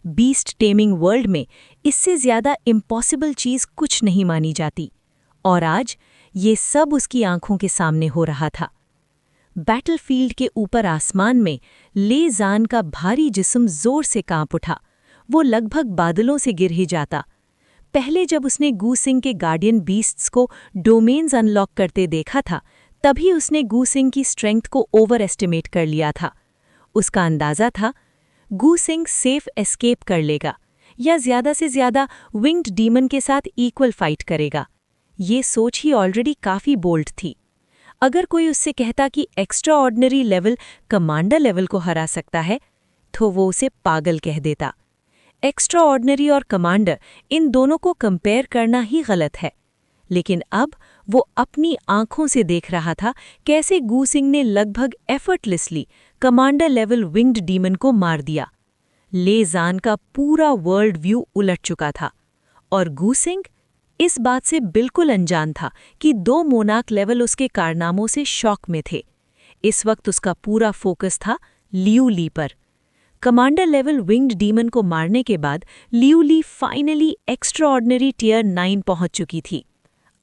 Beast taming world में इससे ज्यादा इम्पॉसिबल चीज कुछ नहीं मानी जाती, और आज ये सब उसकी आंखों के सामने हो रहा था। बैटलफील्ड के ऊपर आसमान में ले जान का भारी जिस्म जोर से कांप उठा। वो लगभग बादलों से गिर ही जाता। पहले जब उसने गू सिंह के गार्डियन बीस्ट्स को डोमेन्स अनलॉक करते देखा था, तभी उसने गू सिंह की स्ट्रेंथ को ओवर एस्टिमेट कर लिया था। उसका अंदाजा था गू सिंह सेफ एस्केप कर लेगा या ज्यादा से ज्यादा विंग्ड डीमन के साथ इक्वल फाइट करेगा। ये सोच ही ऑलरेडी काफी बोल्ड थी। अगर कोई उससे कहता कि एक्स्ट्राऑर्डिनरी लेवल कमांडर लेवल को हरा सकता है, तो वो उसे पागल कह देता। एक्स्ट्राऑर्डिनरी और कमांडर, इन दोनों को कंपेयर करना ही गलत है। लेकिन अब वो अपनी आंखों से देख रहा था कैसे गू सिंह ने लगभग effortlessly commander level winged demon को मार दिया। ले जान का पूरा वर्ल्ड व्यू उलट चुका था, और गू सिंह इस बात से बिल्कुल अनजान था कि 2 मोनार्क लेवल उसके कारनामों से शॉक में थे। इस वक्त उसका पूरा फोकस था लियू ली पर। कमांडर लेवल विंग्ड डीमन को मारने के बाद लियू ली फाइनली एक्स्ट्राऑर्डिनरी टियर 9 पहुंच चुकी थी।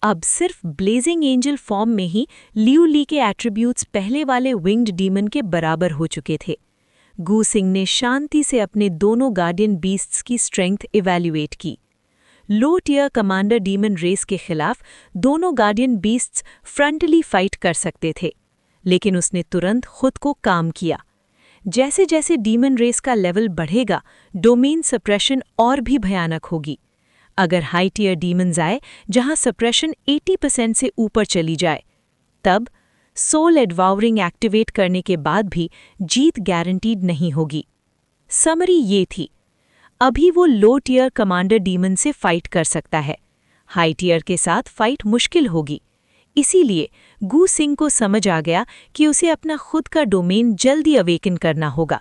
अब सिर्फ ब्लेजिंग एंजल फॉर्म में ही लियू ली के एट्रीब्यूट्स पहले वाले विंग्ड डीमन के बराबर हो चुके थे। गू सिंह ने शांति से अपने दोनों गार्डियन बीस्ट्स की स्ट्रेंथ इवैल्यूएट की। लो टियर कमांडर डीमन रेस के खिलाफ दोनों गार्डियन बीस्ट्स फ्रंटली फाइट कर सकते थे, लेकिन उसने तुरंत खुद को काम किया। जैसे जैसे डीमन रेस का लेवल बढ़ेगा, डोमेन सप्रेशन और भी भयानक होगी। अगर हाई टियर डीमन्स आए जहां सप्रेशन 80% से ऊपर चली जाए, तब सोल एडवाउरिंग एक्टिवेट करने के बाद भी जीत गारंटीड नहीं होगी। समरी ये थी, अभी वो लो टियर कमांडर डीमन से फाइट कर सकता है, हाई टियर के साथ फाइट मुश्किल होगी। इसीलिए गू सिंह को समझ आ गया कि उसे अपना खुद का डोमेन जल्दी अवेकन करना होगा।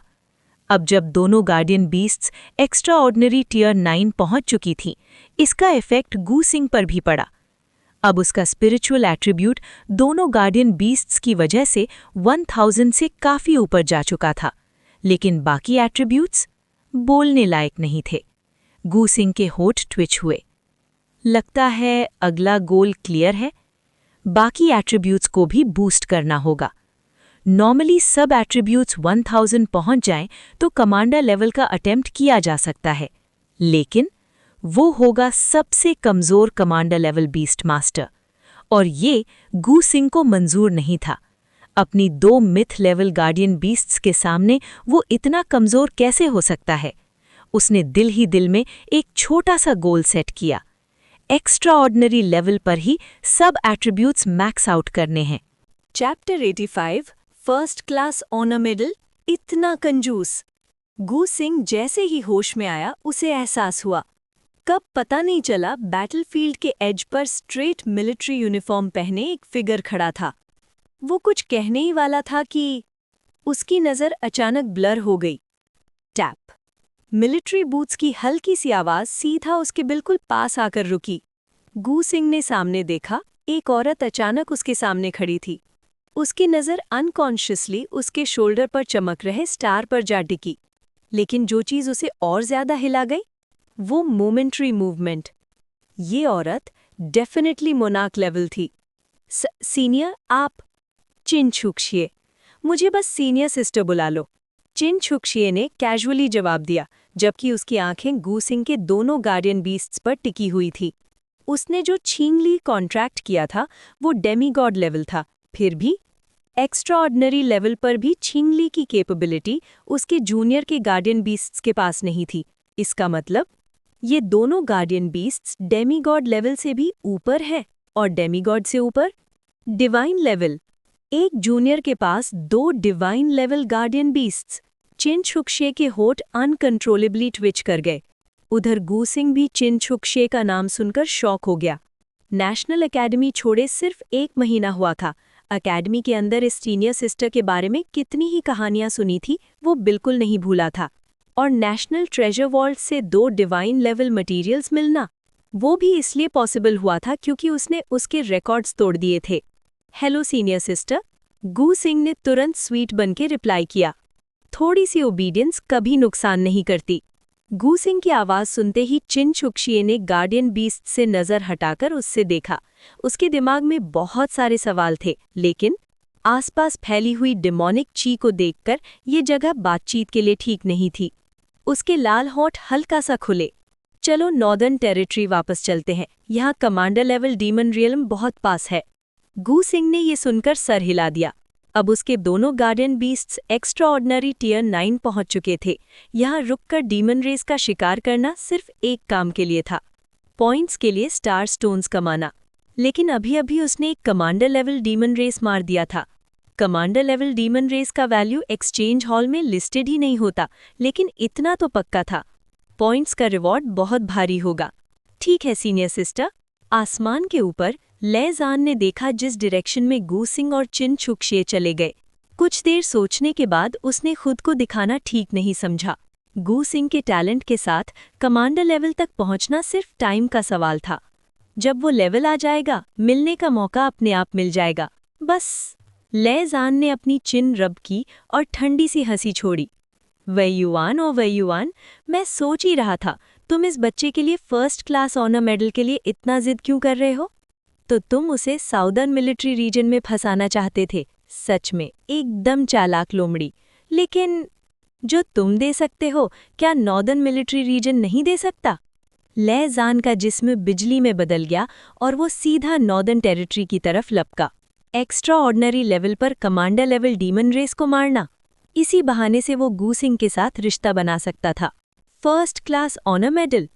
अब जब दोनों गार्डियन बीस्ट्स एक्स्ट्राऑर्डिनरी टियर 9 पहुंच चुकी थी, इसका इफेक्ट गू सिंह पर भी पड़ा। अब उसका स्पिरिचुअल एट्रीब्यूट दोनों गार्डियन बीस्ट्स की वजह से 1000 से काफी ऊपर जा चुका था, लेकिन बाकी एट्रीब्यूट्स बोलने लायक नहीं थे। गू सिंह के होठ ट्विच हुए। लगता है अगला गोल क्लियर है। बाकी एट्रीब्यूट्स को भी बूस्ट करना होगा। नॉर्मली सब एट्रीब्यूट्स 1000 पहुंच जाएं तो कमांडर लेवल का अटेम्प्ट किया जा सकता है, लेकिन वो होगा सबसे कमजोर कमांडर लेवल बीस्ट मास्टर, और ये गू सिंह को मंजूर नहीं था। अपनी 2 मिथ लेवल गार्डियन बीस्ट्स के सामने वो इतना कमजोर कैसे हो सकता है? उसने दिल ही दिल में एक छोटा सा गोल सेट किया। एक्स्ट्रा ऑर्डिनरी लेवल पर ही सब एट्रीब्यूट्स मैक्स आउट करने हैं। Chapter 85 first class honour medal. इतना कंजूस। गू सिंह जैसे ही होश में आया उसे एहसास हुआ। कब पता नहीं चला, बैटलफील्ड के as per straight military uniform पहने एक फिगर खड़ा था। वो कुछ कहने ही वाला था कि उसकी नज़र अचानक ब्लर हो गई। टैप। मिलिट्री बूट्स की हल्की सी आवाज सीधा उसके बिल्कुल पास आकर रुकी। गू सिंह ने सामने देखा, एक औरत अचानक उसके सामने खड़ी थी। उसकी नज़र अनकॉन्शियसली उसके शोल्डर पर चमक रहे स्टार पर जा टिकी, लेकिन जो चीज़ उसे और ज्यादा हिला गई वो मोमेंट्री मूवमेंट। ये औरत डेफिनेटली मोनार्क लेवल थी। सीनियर आप? चिन छुक्शिए। मुझे बस सीनियर सिस्टर बुला लो। चिन छुक्शिए ने कैजुअली जवाब दिया, जबकि उसकी आंखें गू सिंह के दोनों गार्डियन बीस्ट्स पर टिकी हुई थी। उसने जो छींगली कॉन्ट्रैक्ट किया था वो डेमीगॉड लेवल था, फिर भी एक्स्ट्रा ऑर्डिनरी लेवल पर भी छींगली की कैपेबिलिटी उसके जूनियर के गार्डियन बीस्ट्स के पास नहीं थी। इसका मतलब ये दोनों गार्डियन बीस्ट्स डेमीगॉड लेवल से भी ऊपर है, और डेमीगॉड से ऊपर डिवाइन लेवल। एक जूनियर के पास 2 डिवाइन लेवल गार्डियन बीस्ट्स। चिन छुक्शे के होठ अनकंट्रोलेबली ट्विच कर गए। उधर गू सिंह भी चिन छुक्शे का नाम सुनकर शॉक हो गया। नेशनल एकेडमी छोड़े सिर्फ 1 महीना हुआ था। एकेडमी के अंदर इस सीनियर सिस्टर के बारे में कितनी ही कहानियां सुनी थी वो बिल्कुल नहीं भूला था, और नेशनल ट्रेजर वॉल्ट से 2 डिवाइन लेवल मटेरियल्स मिलना वो भी इसलिए पॉसिबल हुआ था क्योंकि उसने उसके रिकॉर्ड्स तोड़ दिए थे। हेलो सीनियर सिस्टर, गू सिंह ने तुरंत स्वीट बनके रिप्लाई किया। थोड़ी सी ओबीडियंस कभी नुकसान नहीं करती। गू सिंह की आवाज़ सुनते ही चिन छुक्शिए ने गार्डियन बीस्ट से नज़र हटाकर उससे देखा। उसके दिमाग में बहुत सारे सवाल थे, लेकिन आसपास फैली हुई डिमोनिक ची को देखकर ये जगह बातचीत के लिए ठीक नहीं थी। उसके लाल होंठ हल्का सा खुले। चलो नॉर्दर्न टेरिटरी वापस चलते हैं, यहाँ कमांडर लेवल डीमन रियल्म बहुत पास है। गू सिंह ने ये सुनकर सर हिला दिया। अब उसके दोनों guardian beasts extraordinary tier 9 पहुंच चुके थे। यहाँ रुककर डीमन रेस का शिकार करना सिर्फ एक काम के लिए था, पॉइंट्स के लिए स्टार स्टोन्स कमाना। लेकिन अभी अभी उसने एक कमांडर लेवल डीमन रेस मार दिया था। कमांडर लेवल डीमन रेस का वैल्यू एक्सचेंज हॉल में लिस्टेड ही नहीं होता, लेकिन इतना तो पक्का था, पॉइंट्स का रिवॉर्ड बहुत भारी होगा। ठीक है सीनियर सिस्टर। आसमान के ऊपर लेजान ने देखा जिस डायरेक्शन में गू सिंह और चिन छुक्शे चले गए। कुछ देर सोचने के बाद उसने खुद को दिखाना ठीक नहीं समझा। गू सिंह के टैलेंट के साथ कमांडर लेवल तक पहुंचना सिर्फ टाइम का सवाल था। जब वो लेवल आ जाएगा, मिलने का मौका अपने आप मिल जाएगा। बस। लेजान ने अपनी चिन रब की और ठंडी सी हंसी छोड़ी। वैयुआन ओ वैयुआन, मैं सोच ही रहा था तुम इस बच्चे के लिए फर्स्ट क्लास ऑनर मेडल के लिए इतना जिद क्यों कर रहे हो? तो तुम उसे साउदर्न मिलिट्री रीजन में फंसाना चाहते थे। सच में एकदम चालाक लोमड़ी। लेकिन जो तुम दे सकते हो, क्या नॉर्दर्न मिलिट्री रीजन नहीं दे सकता? लेजान का जिस्म बिजली में बदल गया और वो सीधा नॉर्दर्न टेरिटरी की तरफ लपका। एक्स्ट्रा ऑर्डिनरी लेवल पर कमांडर लेवल डीमन रेस को मारना, इसी बहाने से वो गू सिंह के साथ रिश्ता बना सकता था। फर्स्ट क्लास ऑनर मेडल,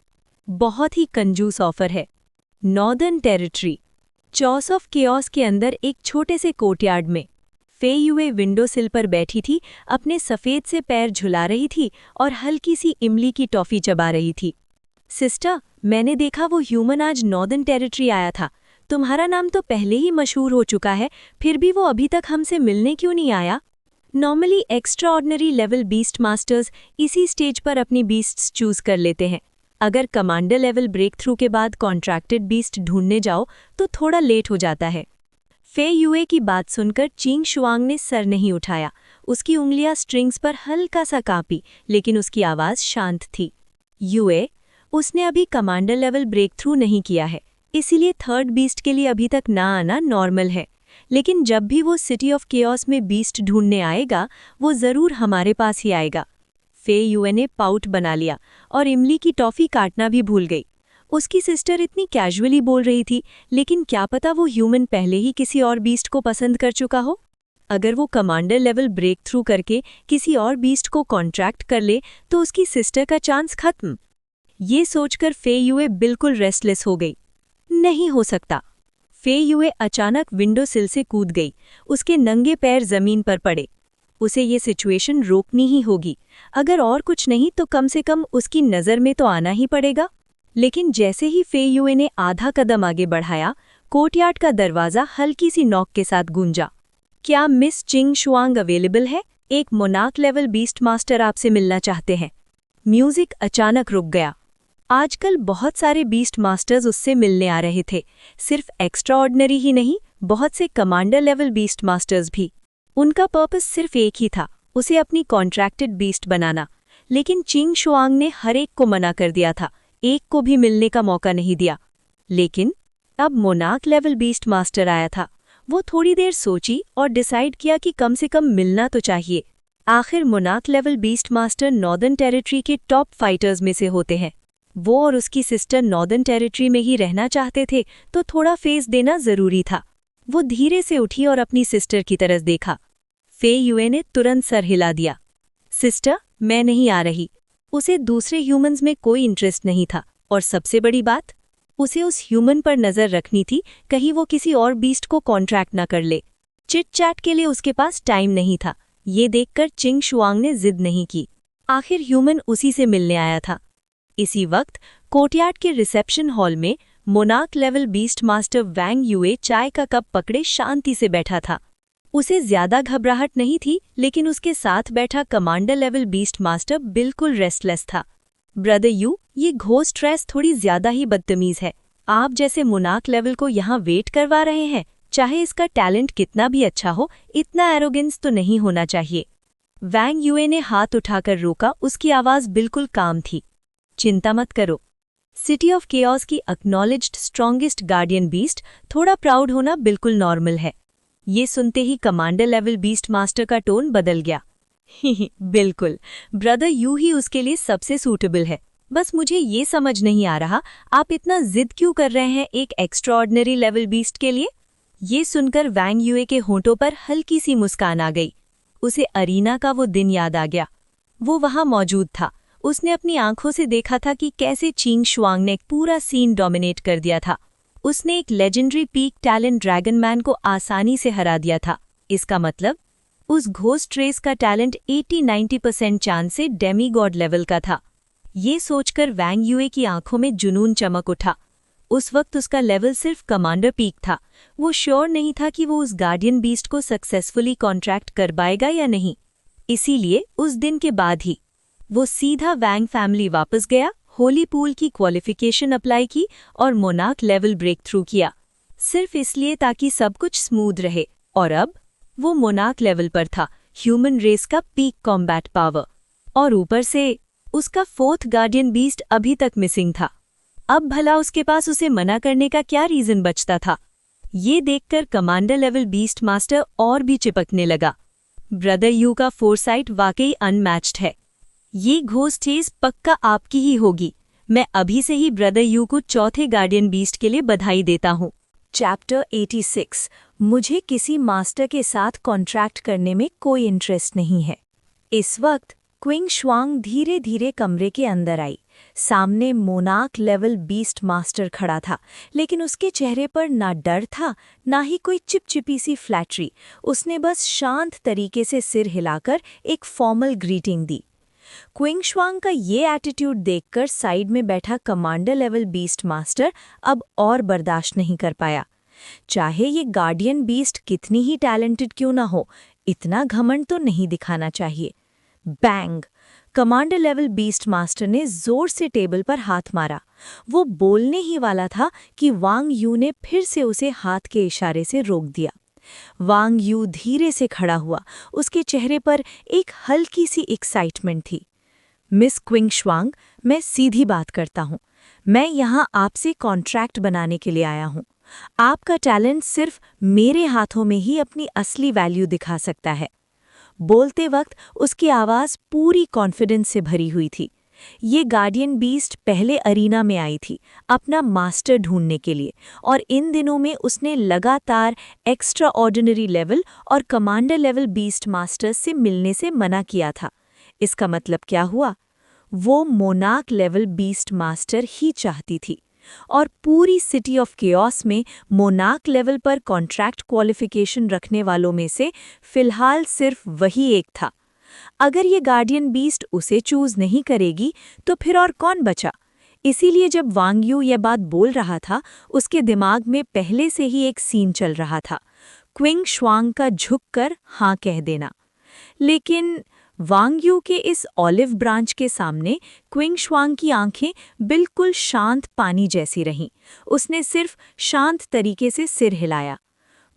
बहुत ही कंजूस ऑफर है। नॉर्दर्न टेरिटरी, चॉस ऑफ केओस के अंदर एक छोटे से कोर्टयार्ड में फे युए विंडो सिल पर बैठी थी, अपने सफ़ेद से पैर झुला रही थी और हल्की सी इमली की टॉफ़ी चबा रही थी। सिस्टर, मैंने देखा वो ह्यूमन आज नॉर्दर्न टेरिटरी आया था। तुम्हारा नाम तो पहले ही मशहूर हो चुका है, फिर भी वो अभी तक हमसे मिलने क्यों नहीं आया? Normally extra ordinary level beast masters इसी स्टेज पर अपनी बीस्ट्स चूज कर लेते हैं। अगर कमांडर लेवल ब्रेक थ्रू के बाद कॉन्ट्रैक्टेड बीस्ट ढूंढने जाओ तो थोड़ा लेट हो जाता है। फे युए की बात सुनकर चिंग शुआंग ने सर नहीं उठाया। उसकी उंगलियां स्ट्रिंग्स पर हल्का सा कांपी, लेकिन उसकी आवाज शांत थी। युए, उसने अभी कमांडर लेवल ब्रेक थ्रू नहीं किया है, इसीलिए थर्ड बीस्ट के लिए अभी तक ना आना नॉर्मल है। लेकिन जब भी वो सिटी ऑफ केओस में बीस्ट ढूंढने आएगा, वो जरूर हमारे पास ही आएगा। फे युए ने पाउट बना लिया और इमली की टॉफी काटना भी भूल गई। उसकी सिस्टर इतनी कैजुअली बोल रही थी, लेकिन क्या पता वो ह्यूमन पहले ही किसी और बीस्ट को पसंद कर चुका हो। अगर वो कमांडर लेवल ब्रेक थ्रू करके किसी और बीस्ट को कॉन्ट्रैक्ट कर ले तो उसकी सिस्टर का चांस खत्म। ये सोचकर फे युए बिल्कुल रेस्टलेस हो गई। नहीं हो सकता। फे युए अचानक विंडो सिल से कूद गई। उसके नंगे पैर जमीन पर पड़े। उसे ये सिचुएशन रोकनी ही होगी। अगर और कुछ नहीं तो कम से कम उसकी नज़र में तो आना ही पड़ेगा। लेकिन जैसे ही फे युए ने आधा कदम आगे बढ़ाया, कोर्टयार्ड का दरवाज़ा हल्की सी नॉक के साथ गूंजा। क्या मिस चिंग शुआंग अवेलेबल है? एक मोनार्क लेवल बीस्ट मास्टर आपसे मिलना चाहते हैं। म्यूजिक अचानक रुक गया। आजकल बहुत सारे बीस्ट मास्टर्स उससे मिलने आ रहे थे। सिर्फ एक्स्ट्रा ऑर्डिनरी ही नहीं, बहुत से कमांडर लेवल बीस्ट मास्टर्स भी। उनका पर्पस सिर्फ एक ही था, उसे अपनी कॉन्ट्रैक्टेड बीस्ट बनाना। लेकिन चिंग शुआंग ने हर एक को मना कर दिया था, एक को भी मिलने का मौका नहीं दिया। लेकिन अब मोनार्क लेवल बीस्ट मास्टर आया था। वो थोड़ी देर सोची और डिसाइड किया कि कम से कम मिलना तो चाहिए। आखिर monarch level beast master northern territory के टॉप फाइटर्स में से होते हैं। वो और उसकी सिस्टर नॉर्दर्न टेरिटरी में ही रहना चाहते थे, तो थोड़ा फेस देना जरूरी था। वो धीरे से उठी और अपनी सिस्टर की तरफ देखा। फे युए ने तुरंत सर हिला दिया। सिस्टर, मैं नहीं आ रही। उसे दूसरे ह्यूमंस में कोई इंटरेस्ट नहीं था, और सबसे बड़ी बात, उसे उस ह्यूमन पर नजर रखनी थी, कहीं वो किसी और बीस्ट को कॉन्ट्रैक्ट न कर ले। चिट चैट के लिए उसके पास टाइम नहीं था। ये देखकर चिंग शुआंग ने जिद नहीं की। आखिर ह्यूमन उसी से मिलने आया था। इसी वक्त कोर्टयार्ड के रिसेप्शन हॉल में मोनार्क लेवल बीस्ट मास्टर वैंग युए चाय का कप पकड़े शांति से बैठा था। उसे ज्यादा घबराहट नहीं थी, लेकिन उसके साथ बैठा कमांडर लेवल बीस्ट मास्टर बिल्कुल रेस्टलेस था। ब्रदर यू, ये घोस्ट स्ट्रेस थोड़ी ज्यादा ही बदतमीज है। आप जैसे मोनार्क लेवल को यहाँ वेट करवा रहे हैं, चाहे इसका टैलेंट कितना भी अच्छा हो, इतना एरोगेंस तो नहीं होना चाहिए। वैंग युए ने हाथ उठाकर रोका। उसकी आवाज बिल्कुल काम थी। चिंता मत करो। सिटी ऑफ केओस की एक्नॉलेज्ड स्ट्रॉन्गेस्ट गार्डियन बीस्ट, थोड़ा प्राउड होना बिल्कुल नॉर्मल है। ये सुनते ही कमांडर लेवल बीस्ट मास्टर का टोन बदल गया। बिल्कुल, ब्रदर यू ही उसके लिए सबसे सूटेबल है। बस मुझे ये समझ नहीं आ रहा, आप इतना जिद क्यों कर रहे हैं एक एक्स्ट्राऑर्डिनरी लेवल बीस्ट के लिए? ये सुनकर वैंग युए के होंठों पर हल्की सी मुस्कान आ गई। उसे अरीना का वो दिन याद आ गया। वो वहां मौजूद था। उसने अपनी आंखों से देखा था कि कैसे चिंग शुआंग ने पूरा सीन डोमिनेट कर दिया था। उसने एक legendary peak talent dragon man को आसानी से हरा दिया था। इसका मतलब उस घोस्ट रेस का टैलेंट 80-90% चांस से डेमीगॉड लेवल का था। ये सोचकर वैंग युए की आंखों में जुनून चमक उठा। उस वक्त उसका लेवल सिर्फ कमांडर पीक था। वो श्योर नहीं था कि वो उस गार्डियन बीस्ट को सक्सेसफुली कॉन्ट्रैक्ट कर पाएगा या नहीं। इसीलिए उस दिन के बाद ही वो सीधा वैंग फैमिली वापस गया, होली पूल की क्वालिफिकेशन अप्लाई की और मोनार्क लेवल ब्रेक थ्रू किया, सिर्फ इसलिए ताकि सब कुछ स्मूथ रहे। और अब वो मोनार्क लेवल पर था, ह्यूमन रेस का पीक कॉम्बैट पावर, और ऊपर से उसका फोर्थ गार्डियन बीस्ट अभी तक मिसिंग था। अब भला उसके पास उसे मना करने का क्या रीजन बचता था? ये देखकर कमांडर लेवल बीस्ट मास्टर और भी चिपकने लगा। ब्रदर यू का फोरसाइट वाकई अनमैच्ड है। ये घोस्ट चेज पक्का आपकी ही होगी। मैं अभी से ही ब्रदर यू को चौथे गार्डियन बीस्ट के लिए बधाई देता हूँ। चैप्टर 86। मुझे किसी मास्टर के साथ कॉन्ट्रैक्ट करने में कोई इंटरेस्ट नहीं है। इस वक्त क्विंग शुआंग धीरे धीरे कमरे के अंदर आई। सामने मोनार्क लेवल बीस्ट मास्टर खड़ा था, लेकिन उसके चेहरे पर ना डर था ना ही कोई चिपचिपी सी फ्लैटरी। उसने बस शांत तरीके से सिर हिलाकर एक फॉर्मल ग्रीटिंग दी। क्विंग शुआंग का ये एटीट्यूड देखकर साइड में बैठा कमांडर लेवल बीस्ट मास्टर अब और बर्दाश्त नहीं कर पाया। चाहे ये गार्डियन बीस्ट कितनी ही टैलेंटेड क्यों ना हो, इतना घमंड तो नहीं दिखाना चाहिए। Bang! Commander level beast master ने जोर से टेबल पर हाथ मारा। वो बोलने ही वाला था कि वांग यू ने फिर से उसे हाथ के इशारे से रोक दिया। वांग यू धीरे से खड़ा हुआ। उसके चेहरे पर एक हल्की सी एक्साइटमेंट थी। मिस क्विंगश्वांग, मैं सीधी बात करता हूँ। मैं यहाँ आपसे कॉन्ट्रैक्ट बनाने के लिए आया हूँ। आपका टैलेंट सिर्फ मेरे हाथों में ही अपनी असली वैल्यू दिखा सकता है। बोलते वक्त उसकी आवाज़ पूरी कॉन्फिडेंस से भरी हुई थी। ये गार्डियन बीस्ट पहले अरीना में आई थी अपना मास्टर ढूंढने के लिए, और इन दिनों में उसने लगातार एक्स्ट्रा ऑर्डिनरी लेवल और कमांडर लेवल बीस्ट मास्टर्स से मिलने से मना किया था। इसका मतलब क्या हुआ? वो मोनार्क लेवल बीस्ट मास्टर ही चाहती थी, और पूरी सिटी ऑफ केओस में मोनार्क लेवल पर कॉन्ट्रैक्ट क्वालिफिकेशन रखने वालों में से फिलहाल सिर्फ वही एक था। अगर ये गार्डियन बीस्ट उसे चूज नहीं करेगी तो फिर और कौन बचा? इसीलिए जब वांग यू यह बात बोल रहा था, उसके दिमाग में पहले से ही एक सीन चल रहा था, क्विंगश्वांग का झुककर हाँ कह देना। लेकिन वांग यू के इस ऑलिव ब्रांच के सामने क्विंगश्वांग की आंखें बिल्कुल शांत पानी जैसी रहीं। उसने सिर्फ शांत तरीके से सिर हिलाया।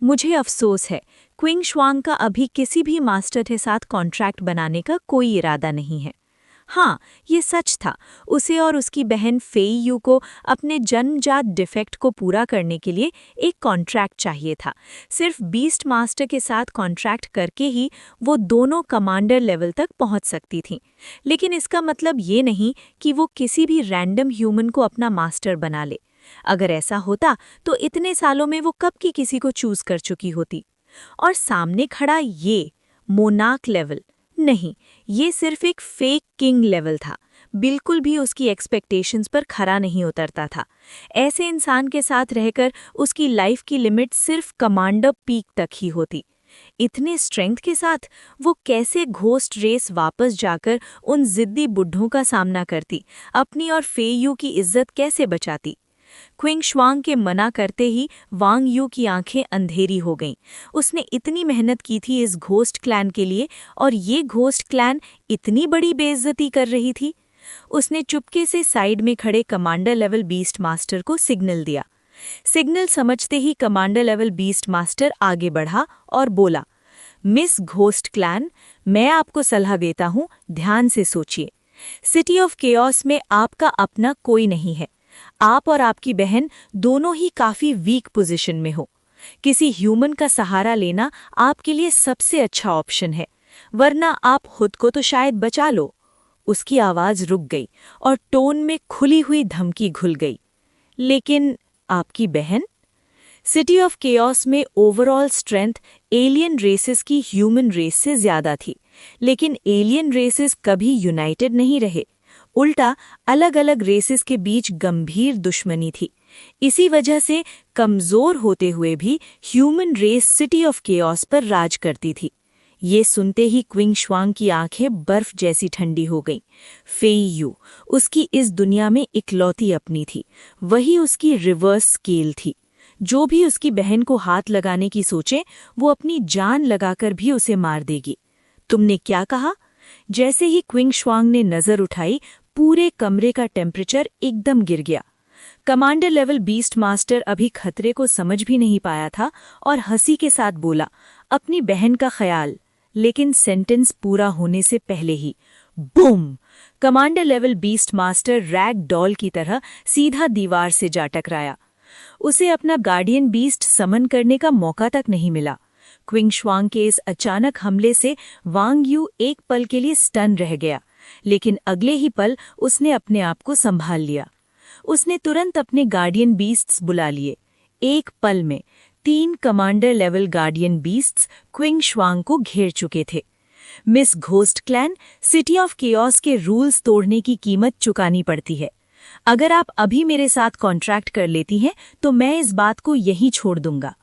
मुझे अफसोस है, क्विंगश्वांग का अभी किसी भी मास्टर के साथ कॉन्ट्रैक्ट बनाने का कोई इरादा नहीं है। हाँ, ये सच था, उसे और उसकी बहन फेई यू को अपने जन्मजात डिफेक्ट को पूरा करने के लिए एक कॉन्ट्रैक्ट चाहिए था। सिर्फ बीस्ट मास्टर के साथ कॉन्ट्रैक्ट करके ही वो दोनों कमांडर लेवल तक पहुंच सकती थीं। लेकिन इसका मतलब ये नहीं कि वो किसी भी रैंडम ह्यूमन को अपना मास्टर बना ले। अगर ऐसा होता तो इतने सालों में वो कब की किसी को चूज कर चुकी होती। और सामने खड़ा ये मोनार्क लेवल नहीं, ये सिर्फ एक फेक किंग लेवल था। बिल्कुल भी उसकी एक्सपेक्टेशंस पर खरा नहीं उतरता था। ऐसे इंसान के साथ रहकर उसकी लाइफ की लिमिट सिर्फ कमांडर पीक तक ही होती। इतने स्ट्रेंथ के साथ वो कैसे घोस्ट रेस वापस जाकर उन जिद्दी बुढ़ों का सामना करती, अपनी और फेयू की इज्जत कैसे बचाती? क्विंगश्वांग के मना करते ही वांग यू की आंखें अंधेरी हो गईं। उसने इतनी मेहनत की थी इस घोस्ट क्लैन के लिए, और ये घोस्ट क्लैन इतनी बड़ी बेइज्जती कर रही थी। उसने चुपके से साइड में खड़े कमांडर लेवल बीस्ट मास्टर को सिग्नल दिया। सिग्नल समझते ही कमांडर लेवल बीस्ट मास्टर आगे बढ़ा और बोला, मिस घोस्ट क्लैन, मैं आपको सलाह देता हूँ, ध्यान से सोचिए। सिटी ऑफ केओस में आपका अपना कोई नहीं है। आप और आपकी बहन दोनों ही काफी वीक पोजीशन में हो। किसी ह्यूमन का सहारा लेना आपके लिए सबसे अच्छा ऑप्शन है, वरना आप खुद को तो शायद बचा लो। उसकी आवाज रुक गई और टोन में खुली हुई धमकी घुल गई। लेकिन आपकी बहन? सिटी ऑफ केओस में ओवरऑल स्ट्रेंथ एलियन रेसेस की ह्यूमन रेस से ज्यादा थी, लेकिन एलियन रेसेस कभी यूनाइटेड नहीं रहे। उल्टा अलग अलग रेसेस के बीच गंभीर दुश्मनी थी। इसी वजह से कमजोर होते हुए भी human race city of chaos पर राज करती थी। ये सुनते ही क्विंगश्वांग की आंखें बर्फ जैसी ठंडी हो गईं। फेई यू उसकी इस दुनिया में इकलौती अपनी थी, वही उसकी रिवर्स स्केल थी। जो भी उसकी बहन को हाथ लगाने की सोचे, वो अपनी जान लगाकर भी उसे मार देगी। तुमने क्या कहा? जैसे ही क्विंगश्वांग ने नजर उठाई, पूरे कमरे का टेम्परेचर एकदम गिर गया। कमांडर लेवल बीस्ट मास्टर अभी खतरे को समझ भी नहीं पाया था और हंसी के साथ बोला, अपनी बहन का ख्याल। लेकिन सेंटेंस पूरा होने से पहले ही boom! Commander level beast master rag doll की तरह सीधा दीवार से जा टकराया। उसे अपना गार्डियन बीस्ट समन करने का मौका तक नहीं मिला। क्विंगश्वांग के इस अचानक हमले से वांग यू एक पल के लिए स्टन रह गया, लेकिन अगले ही पल उसने अपने आप को संभाल लिया। उसने तुरंत अपने गार्डियन बीस्ट्स बुला लिए। एक पल में 3 कमांडर लेवल गार्डियन बीस्ट्स क्विंगश्वांग को घेर चुके थे। Miss ghost clan, city of chaos के रूल्स तोड़ने की कीमत चुकानी पड़ती है। अगर आप अभी मेरे साथ कॉन्ट्रैक्ट कर लेती हैं तो मैं इस बात को यहीं छोड़ दूंगा।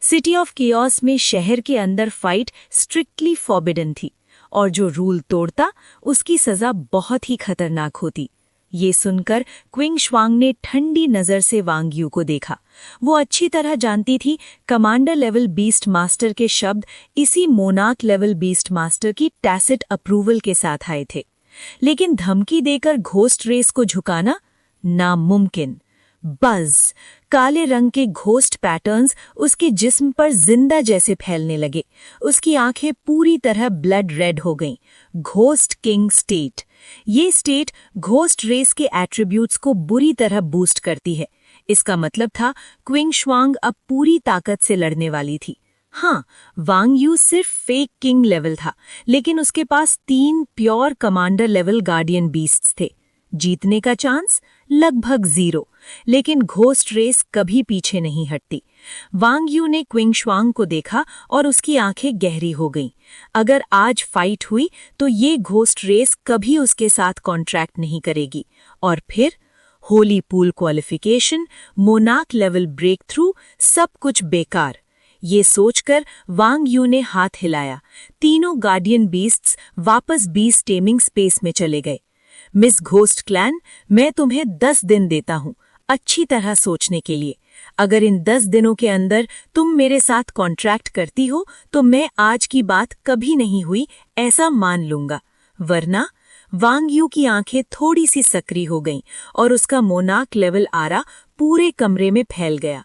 सिटी ऑफ केओस में शहर के अंदर फाइट स्ट्रिक्टली फॉरबिडन थी, और जो रूल तोड़ता उसकी सजा बहुत ही खतरनाक होती। ये सुनकर क्विंगश्वांग ने ठंडी नजर से वांग यू को देखा। वो अच्छी तरह जानती थी कमांडर लेवल बीस्ट मास्टर के शब्द इसी मोनार्क लेवल बीस्ट मास्टर की टैसिट अप्रूवल के साथ आए थे। लेकिन धमकी देकर घोस्ट रेस को झुकाना नामुमकिन। बज़, काले रंग के घोस्ट पैटर्न्स उसके जिस्म पर जिंदा जैसे फैलने लगे। उसकी आंखें पूरी तरह ब्लड रेड हो गईं। Ghost king state. ये स्टेट घोस्ट रेस के एट्रीब्यूट्स को बुरी तरह बूस्ट करती है। इसका मतलब था क्विंग शुआंग अब पूरी ताकत से लड़ने वाली थी। हाँ, वांग यू सिर्फ फेक किंग लेवल था, लेकिन उसके पास 3 pure commander level guardian beasts थे। जीतने का चांस लगभग 0, लेकिन घोस्ट रेस कभी पीछे नहीं हटती। वांग यू ने क्विंग शुआंग को देखा और उसकी आंखें गहरी हो गईं। अगर आज फाइट हुई तो ये घोस्ट रेस कभी उसके साथ कॉन्ट्रैक्ट नहीं करेगी। और फिर holy pool qualification, monarch level breakthrough, सब कुछ बेकार। ये सोचकर वांग यू ने हाथ हिलाया। तीनों गार्डियन बीस्ट्स वापस बीस्ट टेमिंग स्पेस में चले गए। मिस घोस्ट क्लैन, मैं तुम्हें 10 दिन देता हूँ अच्छी तरह सोचने के लिए। अगर इन 10 दिनों के अंदर तुम मेरे साथ कॉन्ट्रैक्ट करती हो तो मैं आज की बात कभी नहीं हुई ऐसा मान लूंगा, वरना। वांग यू की आंखें थोड़ी सी सक्रिय हो गईं और उसका मोनार्क लेवल आरा पूरे कमरे में फैल गया।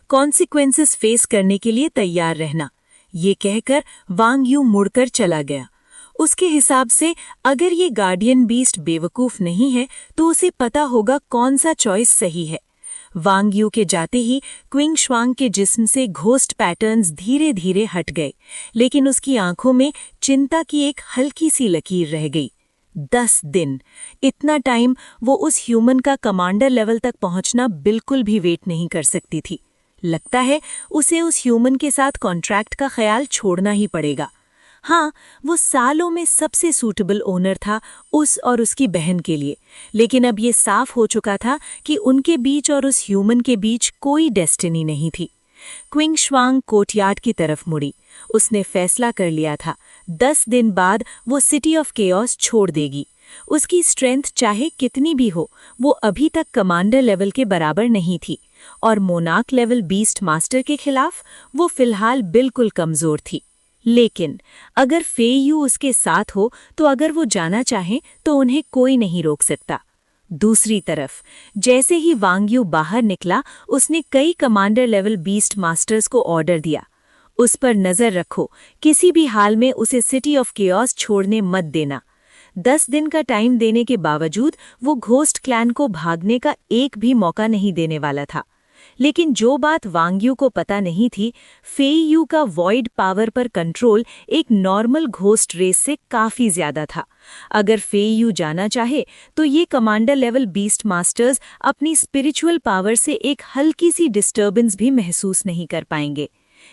कॉन्सिक्वेंसेस फेस करने के लिए तैयार रहना, ये कहकर वांग यू मुड़कर चला गया। उसके हिसाब से अगर ये गार्डियन बीस्ट बेवकूफ नहीं है तो उसे पता होगा कौन सा चॉइस सही है। वांग यू के जाते ही क्विंग शुआंग के जिस्म से घोस्ट पैटर्न्स धीरे धीरे हट गए, लेकिन उसकी आंखों में चिंता की एक हल्की सी लकीर रह गई। 10 दिन, इतना टाइम वो उस ह्यूमन का कमांडर लेवल तक पहुंचना बिल्कुल भी वेट नहीं कर सकती थी। लगता है उसे उस ह्यूमन के साथ कॉन्ट्रैक्ट का ख्याल छोड़ना ही पड़ेगा। हाँ, वो सालों में सबसे सूटेबल ओनर था उस और उसकी बहन के लिए, लेकिन अब ये साफ हो चुका था कि उनके बीच और उस ह्यूमन के बीच कोई डेस्टिनी नहीं थी। क्विंग शुआंग कोर्टयार्ड की तरफ मुड़ी। उसने फैसला कर लिया था 10 दिन बाद वो सिटी ऑफ केओस छोड़ देगी। उसकी स्ट्रेंथ चाहे कितनी भी हो, वो अभी तक कमांडर लेवल के बराबर नहीं थी, और मोनार्क लेवल बीस्ट मास्टर के खिलाफ वो फिलहाल बिल्कुल कमजोर थी। लेकिन अगर फेई यू उसके साथ हो तो अगर वो जाना चाहें तो उन्हें कोई नहीं रोक सकता। दूसरी तरफ जैसे ही वांग यू बाहर निकला, उसने कई कमांडर लेवल बीस्ट मास्टर्स को ऑर्डर दिया, उस पर नजर रखो, किसी भी हाल में उसे सिटी ऑफ केओस छोड़ने मत देना। 10 दिन का टाइम देने के बावजूद वो घोस्ट क्लैन को भागने का एक भी मौका नहीं देने वाला था। लेकिन जो बात वांग यू को पता नहीं थी, फेई यू का वॉइड पावर पर कंट्रोल एक नॉर्मल घोस्ट रेस से काफी ज्यादा था। अगर फेई यू जाना चाहे तो ये कमांडर लेवल बीस्ट मास्टर्स अपनी स्पिरिचुअल पावर से एक हल्की सी डिस्टर्बेंस भी महसूस नहीं कर पाएंगे।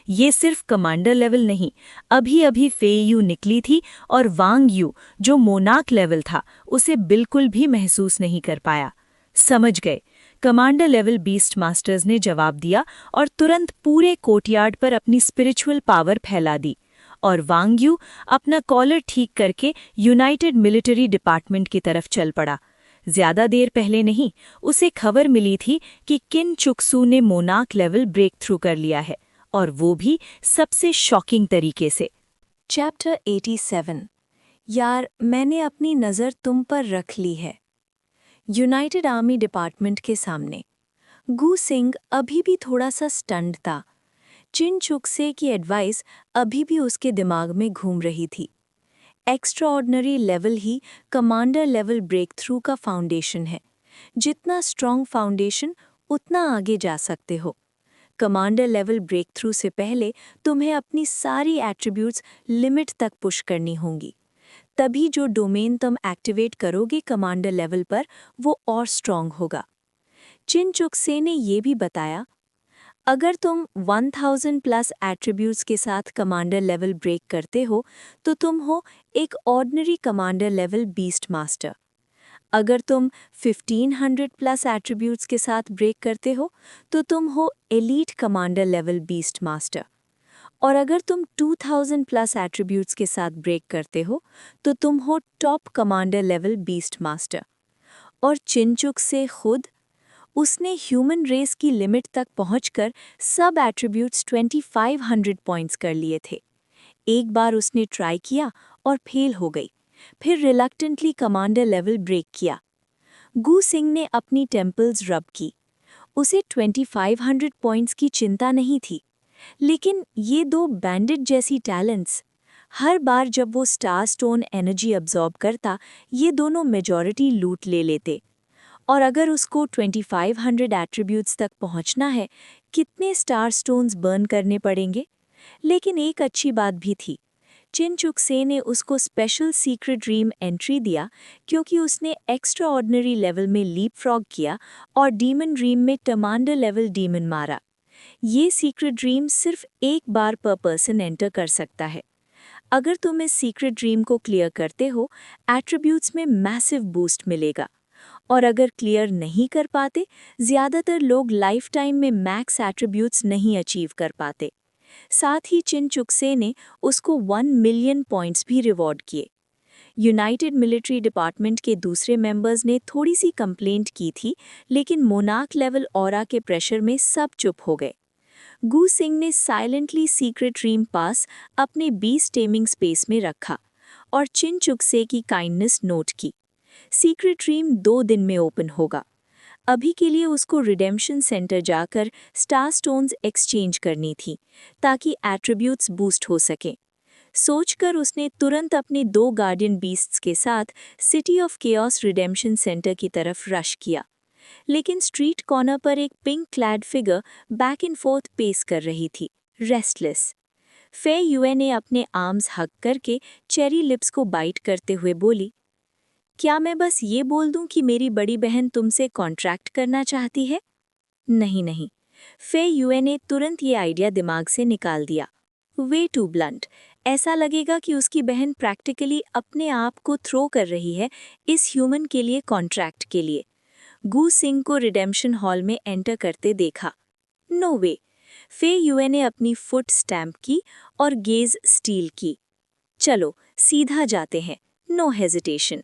ये सिर्फ कमांडर लेवल नहीं, अभी अभी फेई यू निकली थी और वांग यू जो मोनार्क लेवल था उसे बिल्कुल भी महसूस नहीं कर पाया। समझ गए, कमांडर लेवल बीस्ट मास्टर्स ने जवाब दिया और तुरंत पूरे कोर्टयार्ड पर अपनी स्पिरिचुअल पावर फैला दी, और वांग यू अपना कॉलर ठीक करके यूनाइटेड मिलिट्री डिपार्टमेंट की तरफ चल पड़ा। ज्यादा देर पहले नहीं, उसे खबर मिली थी कि किन चुक्सू ने मोनार्क लेवल ब्रेक थ्रू कर लिया है, और वो भी सबसे शॉकिंग तरीके से। चैप्टर 87। यार, मैंने अपनी नज़र तुम पर रख ली है। यूनाइटेड आर्मी डिपार्टमेंट के सामने गू सिंह अभी भी थोड़ा सा स्टन्ड था। चिन चुक्से की एडवाइस अभी भी उसके दिमाग में घूम रही थी। एक्स्ट्राऑर्डिनरी लेवल ही कमांडर लेवल ब्रेक थ्रू का फाउंडेशन है। जितना स्ट्रॉन्ग फाउंडेशन, उतना आगे जा सकते हो। कमांडर लेवल ब्रेक थ्रू से पहले तुम्हें अपनी सारी एट्रीब्यूट्स लिमिट तक पुश करनी होंगी। तभी जो डोमेन तुम एक्टिवेट करोगे कमांडर लेवल पर, वो और स्ट्रॉन्ग होगा। चिन चुक्से ने ये भी बताया, अगर तुम 1000 प्लस एट्रीब्यूट्स के साथ कमांडर लेवल ब्रेक करते हो तो तुम हो एक ordinary commander level beast master. अगर तुम 1500 प्लस एट्रीब्यूट्स के साथ ब्रेक करते हो तो तुम हो elite commander level beast master. और अगर तुम 2000 प्लस एट्रीब्यूट्स के साथ ब्रेक करते हो तो तुम हो top commander level beast master. और चिनचुक से खुद उसने ह्यूमन रेस की लिमिट तक पहुंचकर सब एट्रीब्यूट्स 2500 पॉइंट्स कर लिए थे। एक बार उसने ट्राई किया और फेल हो गई, फिर रिलक्टेंटली कमांडर लेवल ब्रेक किया। गू सिंह ने अपनी टेम्पल्स रब की। उसे 2500 पॉइंट्स की चिंता नहीं थी, लेकिन ये दो बैंडिट जैसी टैलेंट्स, हर बार जब वो स्टार स्टोन एनर्जी अब्जॉर्ब करता, ये दोनों मेजॉरिटी लूट ले लेते। और अगर उसको 2500 एट्रीब्यूट्स तक पहुंचना है, कितने स्टार स्टोन्स बर्न करने पड़ेंगे? लेकिन एक अच्छी बात भी थी। चिनचुकसे ने उसको स्पेशल सीक्रेट ड्रीम एंट्री दिया, क्योंकि उसने एक्स्ट्रा ऑर्डिनरी लेवल में लीप फ्रॉग किया और डीमन ड्रीम में टमांडर लेवल डीमन मारा। ये सीक्रेट ड्रीम सिर्फ एक बार पर पर्सन एंटर कर सकता है। अगर तुम इस सीक्रेट ड्रीम को क्लियर करते हो, एट्रीब्यूट्स में मैसिव बूस्ट मिलेगा। और अगर क्लियर नहीं कर पाते, ज़्यादातर लोग लाइफ टाइम में मैक्स एट्रीब्यूट्स नहीं अचीव कर पाते। साथ ही चिनचुकसे ने उसको 1 मिलियन पॉइंट्स भी रिवॉर्ड किए। यूनाइटेड मिलिट्री डिपार्टमेंट के दूसरे मेंबर्स ने थोड़ी सी कंप्लेंट की थी, लेकिन मोनार्क लेवल ऑरा के प्रेशर में सब चुप हो गए। गू सिंह ने साइलेंटली सीक्रेट ड्रीम पास अपने 20 टेमिंग स्पेस में रखा और चिनचुकसे की काइंडनेस नोट की। सीक्रेट ड्रीम 2 दिन में ओपन होगा। अभी के लिए उसको रिडेम्पशन सेंटर जाकर स्टार स्टोन्स एक्सचेंज करनी थी, ताकि एट्रीब्यूट्स बूस्ट हो सकें। सोचकर उसने तुरंत अपने 2 गार्डियन बीस्ट्स के साथ city of chaos redemption centre की तरफ रश किया। लेकिन स्ट्रीट कॉर्नर पर एक pink clad figure back and forth pace कर रही थी, रेस्टलेस। फे युए ने अपने आर्म्स हग करके चेरी लिप्स को बाइट करते हुए बोली, क्या मैं बस ये बोल दूं कि मेरी बड़ी बहन तुमसे कॉन्ट्रैक्ट करना चाहती है? नहीं नहीं, फे युए ने तुरंत ये आइडिया दिमाग से निकाल दिया। वे टू ब्लंट, ऐसा लगेगा कि उसकी बहन प्रैक्टिकली अपने आप को थ्रो कर रही है इस ह्यूमन के लिए कॉन्ट्रैक्ट के लिए। गू सिंह को रिडेम्पशन हॉल में एंटर करते देखा। नो वे, फे युए ने अपनी फुट स्टैम्प की और गेज स्टील की। चलो सीधा जाते हैं, नो हेजिटेशन।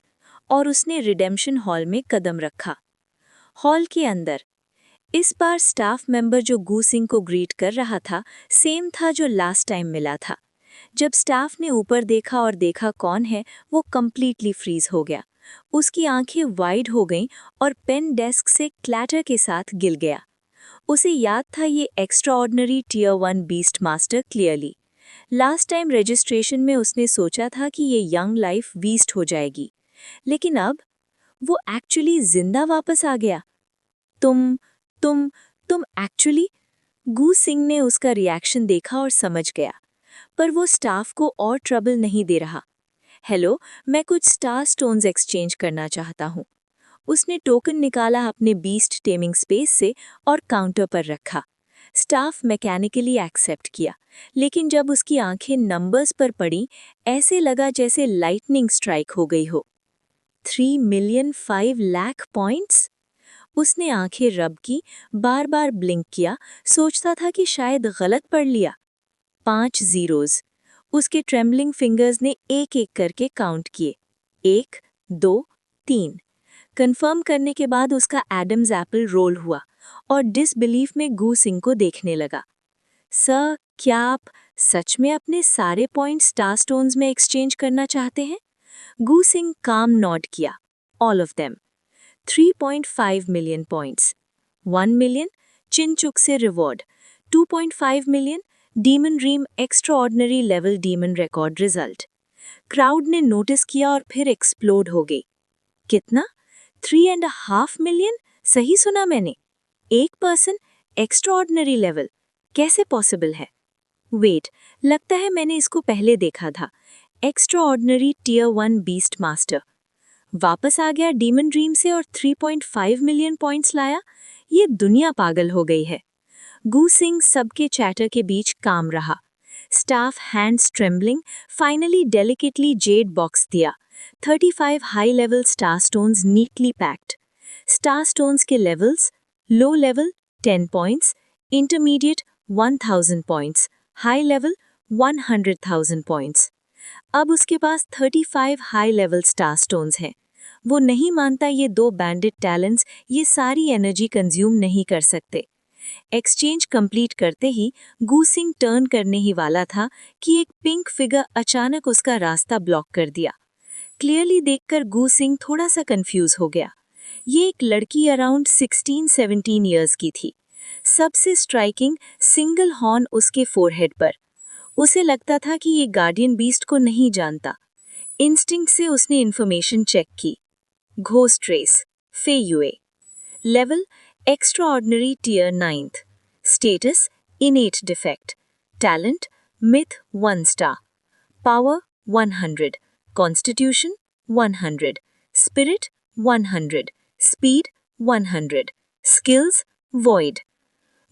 और उसने रिडेम्पशन हॉल में कदम रखा। हॉल के अंदर इस बार स्टाफ मेंबर जो गू सिंह को ग्रीट कर रहा था, सेम था जो लास्ट टाइम मिला था। जब स्टाफ ने ऊपर देखा और देखा कौन है, वो कंप्लीटली फ्रीज हो गया। उसकी आंखें वाइड हो गईं और पेन डेस्क से क्लैटर के साथ गिर गया। उसे याद था ये extraordinary tier 1 beast master clearly. Last time registration में उसने सोचा था कि ये यंग लाइफ बीस्ट हो जाएगी, लेकिन अब वो एक्चुअली जिंदा वापस आ गया। तुम एक्चुअली? गू सिंह ने उसका रिएक्शन देखा और समझ गया, पर वो स्टाफ को और ट्रबल नहीं दे रहा। हेलो, मैं कुछ स्टार स्टोन्स एक्सचेंज करना चाहता हूँ। उसने टोकन निकाला अपने बीस्ट टेमिंग स्पेस से और काउंटर पर रखा। स्टाफ मैकेनिकली एक्सेप्ट किया, लेकिन जब उसकी आंखें नंबर्स पर पड़ी, ऐसे लगा जैसे लाइटनिंग स्ट्राइक हो गई हो। 3,05,00,000 पॉइंट्स? उसने आंखें रब की, बार बार ब्लिंक किया, सोचता था कि शायद गलत पढ़ लिया। 5 ज़ीरोज़। उसके ट्रेम्बलिंग फिंगर्स ने एक एक करके काउंट किए। 1, 2, 3। कंफर्म करने के बाद उसका एडम्स एप्पल रोल हुआ और डिसबिलीफ में गू सिंह को देखने लगा। सर, क्या आप सच में अपने सारे पॉइंट्स स्टार स्टोन्स में एक्सचेंज करना चाहते हैं? गू सिंह काम नॉड किया। All of them. 3.5 million points. 1 million चिनचुकसे reward. 2.5 million demon dream extra ordinary level demon record result. Crowd ने नोटिस किया और फिर एक्सप्लोड हो गई। कितना? 3.5 मिलियन? सही सुना मैंने? एक पर्सन एक्स्ट्रा ऑर्डिनरी लेवल? कैसे पॉसिबल है? वेट, लगता है मैंने इसको पहले देखा था। Extraordinary tier 1 beast master वापस आ गया डीमन ड्रीम से और 3.5 मिलियन पॉइंट्स लाया। ये दुनिया पागल हो गई है। गू सिंह सबके चैटर के बीच काम रहा। Staff hands trembling, finally delicately jade box दिया। 35 high level star stones neatly packed. Star stones के levels: low level 10 points, intermediate 1000 points, high level 100,000 points. अब उसके पास 35 हाई लेवल स्टार स्टोन्स हैं। वो नहीं मानता ये 2 बैंडिट टैलेंट्स ये सारी एनर्जी कंज्यूम नहीं कर सकते। एक्सचेंज कंप्लीट करते ही गू सिंह टर्न करने ही वाला था कि एक पिंक फिगर अचानक उसका रास्ता ब्लॉक कर दिया। क्लियरली देखकर गू सिंह थोड़ा सा कंफ्यूज हो गया। ये एक लड़की अराउंड 16-17 इयर्स की थी। सबसे स्ट्राइकिंग सिंगल हॉर्न उसके फोरहेड पर। उसे लगता था कि ये गार्डियन बीस्ट को नहीं जानता। इंस्टिंक्ट से उसने इन्फॉर्मेशन चेक की। Ghost race, Fei Yue. Level extraordinary tier 9th। Status innate defect. Talent myth 1 star. Power 100। Constitution 100। Spirit 100। Speed 100। Skills void.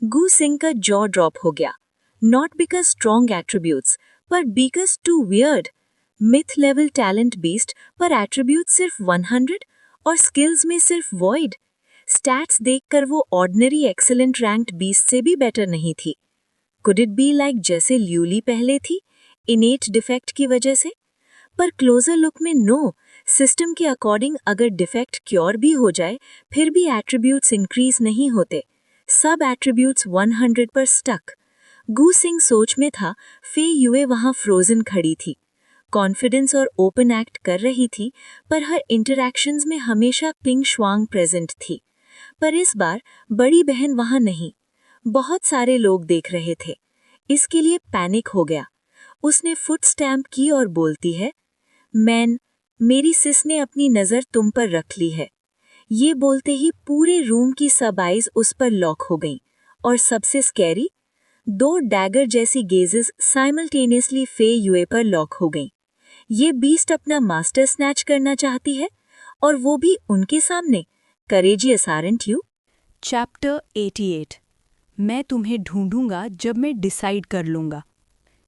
Gu Xing का जॉ ड्रॉप हो गया। नॉट बिकॉज स्ट्रॉन्ग एट्रीब्यूट्स पर because too weird. Myth level talent beast पर attribute सिर्फ 100 और skills में सिर्फ void. Stats देखकर वो ऑर्डिनरी एक्सेलेंट रैंक्ड बीस्ट से भी बेटर नहीं थी। कुड इट बी लाइक जैसे ल्यूली पहले थी, इनेट डिफेक्ट की वजह से? पर क्लोजर लुक में नो, सिस्टम के अकॉर्डिंग अगर डिफेक्ट क्योर भी हो जाए फिर भी एट्रीब्यूट्स इंक्रीज नहीं होते। सब एट्रीब्यूट्स 100 पर स्टक। गू सिंह सोच में था। फे यूए वहां फ्रोजन खड़ी थी, कॉन्फिडेंस और ओपन एक्ट कर रही थी, पर हर इंटरैक्शंस में हमेशा पिंग श्वांग प्रेजेंट थी। पर इस बार बड़ी बहन वहां नहीं। बहुत सारे लोग देख रहे थे। इसके लिए पैनिक हो गया। उसने फुट स्टैम्प की और बोलती है, मैन, मेरी सिस ने अपनी नज़र तुम पर रख ली है। ये बोलते ही पूरे रूम की सब आइज उस पर लॉक हो गईं और सबसे स्कैरी 2 डैगर जैसी गेजेस साइमल्टेनियसली फे यूए पर लॉक हो गईं। ये बीस्ट अपना मास्टर स्नैच करना चाहती है और वो भी उनके सामने। Courageous aren't you? चैप्टर 88। मैं तुम्हें ढूंढूंगा जब मैं डिसाइड कर लूंगा।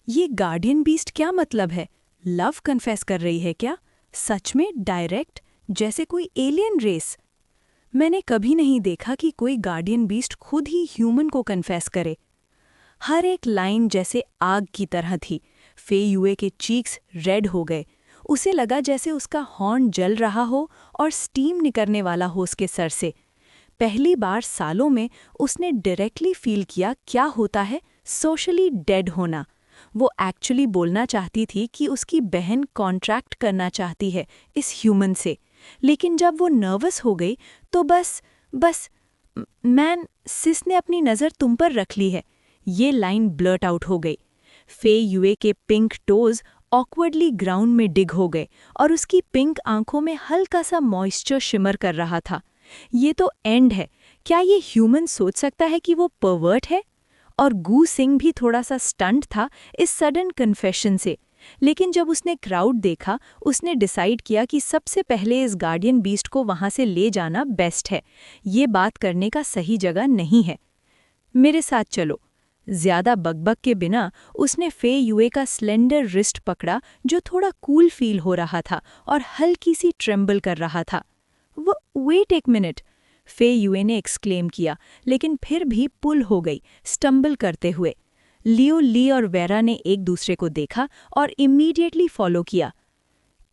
ये गार्डियन बीस्ट क्या मतलब है? लव कन्फेस कर रही है क्या? सच में डायरेक्ट, जैसे कोई एलियन रेस? मैंने कभी नहीं देखा कि कोई गार्डियन बीस्ट खुद ही ह्यूमन को कन्फेस करे। हर एक लाइन जैसे आग की तरह थी। फे यूए के चीक्स रेड हो गए। उसे लगा जैसे उसका हॉर्न जल रहा हो और स्टीम निकलने वाला हो उसके सर से। पहली बार सालों में उसने डायरेक्टली फील किया क्या होता है सोशली डेड होना। वो एक्चुअली बोलना चाहती थी कि उसकी बहन कॉन्ट्रैक्ट करना चाहती है इस ह्यूमन से, लेकिन जब वो नर्वस हो गई तो बस मैन, सिस ने अपनी नज़र तुम पर रख ली है। ये लाइन ब्लर्ट आउट हो गई। फे यूए के पिंक टोज ऑकवर्डली ग्राउंड में डिग हो गए और उसकी पिंक आंखों में हल्का सा मॉइस्चर शिमर कर रहा था। ये तो एंड है। क्या ये ह्यूमन सोच सकता है कि वो परवर्ट है? और गू सिंह भी थोड़ा सा स्टंट था इस सडन कन्फेशन से, लेकिन जब उसने क्राउड देखा उसने डिसाइड किया कि सबसे पहले इस गार्डियन बीस्ट को वहां से ले जाना बेस्ट है। ये बात करने का सही जगह नहीं है। मेरे साथ चलो। ज्यादा बकबक के बिना उसने फे यूए का स्लेंडर रिस्ट पकड़ा जो थोड़ा कूल फील हो रहा था और हल्की सी ट्रेम्बल कर रहा था। वो वेट एक मिनट, फे यूए ने एक्सक्लेम किया, लेकिन फिर भी पुल हो गई स्टम्बल करते हुए। लियो ली और वेरा ने एक दूसरे को देखा और इमीडिएटली फॉलो किया।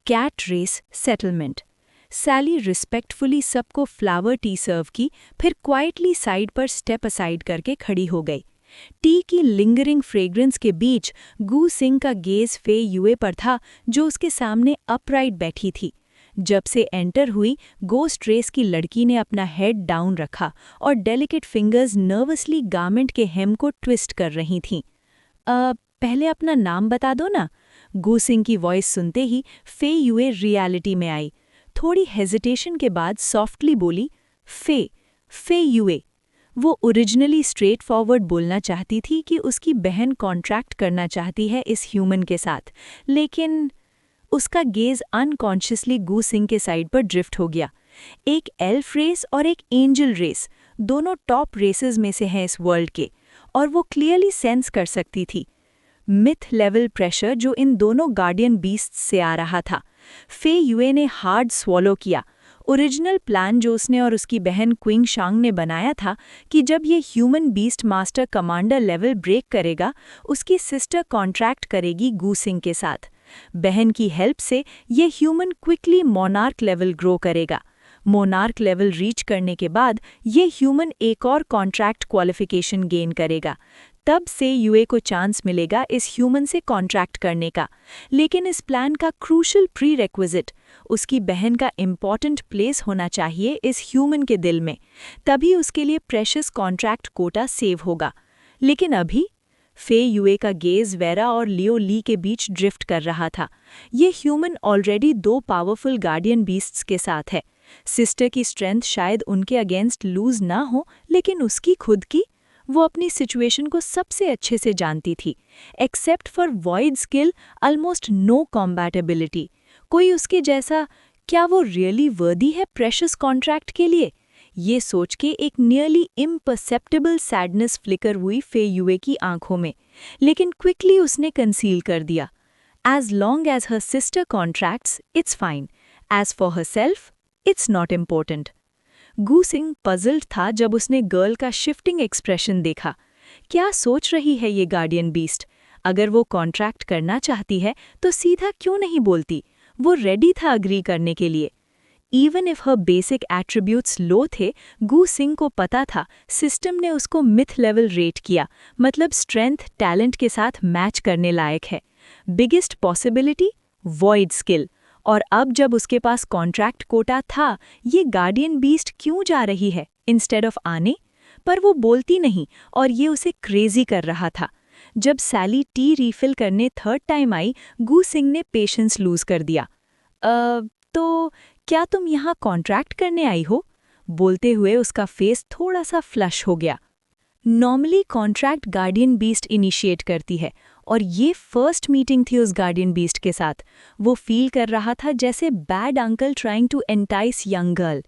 Cat race settlement. Sally respectfully सबको फ्लावर टी सर्व की, फिर क्वाइटली साइड पर स्टेप असाइड करके खड़ी हो गई। टी की लिंगरिंग फ्रेग्रेंस के बीच गू सिंह का गेज फे यूए पर था जो उसके सामने अपराइट बैठी थी। जब से एंटर हुई गोस्ट रेस की लड़की ने अपना हेड डाउन रखा और डेलिकेट फिंगर्स नर्वसली गारमेंट के हेम को ट्विस्ट कर रही थीं। पहले अपना नाम बता दो ना। गू सिंह की वॉइस सुनते ही फे यूए रियलिटी में आई। थोड़ी हेजिटेशन के बाद सॉफ्टली बोली, फे यूए। वो ओरिजिनली स्ट्रेट फॉरवर्ड बोलना चाहती थी कि उसकी बहन कॉन्ट्रैक्ट करना चाहती है इस ह्यूमन के साथ, लेकिन उसका गेज अनकॉन्शियसली गू सिंह के साइड पर ड्रिफ्ट हो गया। एक एल्फ रेस और एक एंजल रेस, दोनों टॉप रेसेस में से हैं इस वर्ल्ड के, और वो क्लियरली सेंस कर सकती थी मिथ लेवल प्रेशर जो इन दोनों गार्डियन बीस्ट्स से आ रहा था। फे यूए ने हार्ड स्वॉलो किया। ओरिजिनल प्लान जो उसने और उसकी बहन क्विंग शांग ने बनाया था कि जब ये human beast master commander level break करेगा, उसकी सिस्टर कॉन्ट्रैक्ट करेगी गू सिंह के साथ। बहन की हेल्प से ये human quickly monarch level grow करेगा। मोनार्क लेवल रीच करने के बाद ये ह्यूमन एक और कॉन्ट्रैक्ट क्वालिफिकेशन गेन करेगा, तब से यूए को चांस मिलेगा इस ह्यूमन से कॉन्ट्रैक्ट करने का। लेकिन इस प्लान का क्रूशल प्री रेक्विजिट, उसकी बहन का इम्पॉर्टेंट प्लेस होना चाहिए इस ह्यूमन के दिल में, तभी उसके लिए प्रेशियस कॉन्ट्रैक्ट कोटा सेव होगा। लेकिन अभी फे यूए का गेज वेरा और लियो ली के बीच ड्रिफ्ट कर रहा था। ये human already 2 powerful guardian beasts के साथ है। सिस्टर की स्ट्रेंथ शायद उनके अगेंस्ट लूज ना हो, लेकिन उसकी खुद की, वो अपनी सिचुएशन को सबसे अच्छे से जानती थी। Except for void skill, almost no combatability. कोई उसके जैसा, क्या वो रियली वर्दी है प्रेशियस कॉन्ट्रैक्ट के लिए? ये सोच के एक नियरली इम्परसेप्टेबल सैडनेस फ्लिकर हुई फे यूए की आंखों में, लेकिन क्विकली उसने कंसील कर दिया। As long as her sister contracts, it's fine. As for herself, it's not important. Gu Singh puzzled था जब उसने गर्ल का शिफ्टिंग एक्सप्रेशन देखा। क्या सोच रही है ये गार्डियन बीस्ट? अगर वो कॉन्ट्रैक्ट करना चाहती है तो सीधा क्यों नहीं बोलती? वो रेडी था अग्री करने के लिए। इवन इफ हर बेसिक एट्रीब्यूट्स लो थे, गू सिंह को पता था सिस्टम ने उसको मिथ लेवल रेट किया, मतलब स्ट्रेंथ टैलेंट के साथ मैच करने लायक है। Biggest possibility, void skill. और अब जब उसके पास कॉन्ट्रैक्ट कोटा था, ये गार्डियन बीस्ट क्यों जा रही है इंस्टेड ऑफ आने? पर वो बोलती नहीं और ये उसे क्रेजी कर रहा था। जब सैली टी रीफिल करने 3rd टाइम आई, गू सिंह ने पेशेंस लूज कर दिया। तो क्या तुम यहाँ कॉन्ट्रैक्ट करने आई हो? बोलते हुए उसका फेस थोड़ा सा फ्लश हो गया। Normally contract guardian beast initiate करती है, और ये फर्स्ट मीटिंग थी उस गार्डियन बीस्ट के साथ। वो फील कर रहा था जैसे bad uncle trying to entice young girl.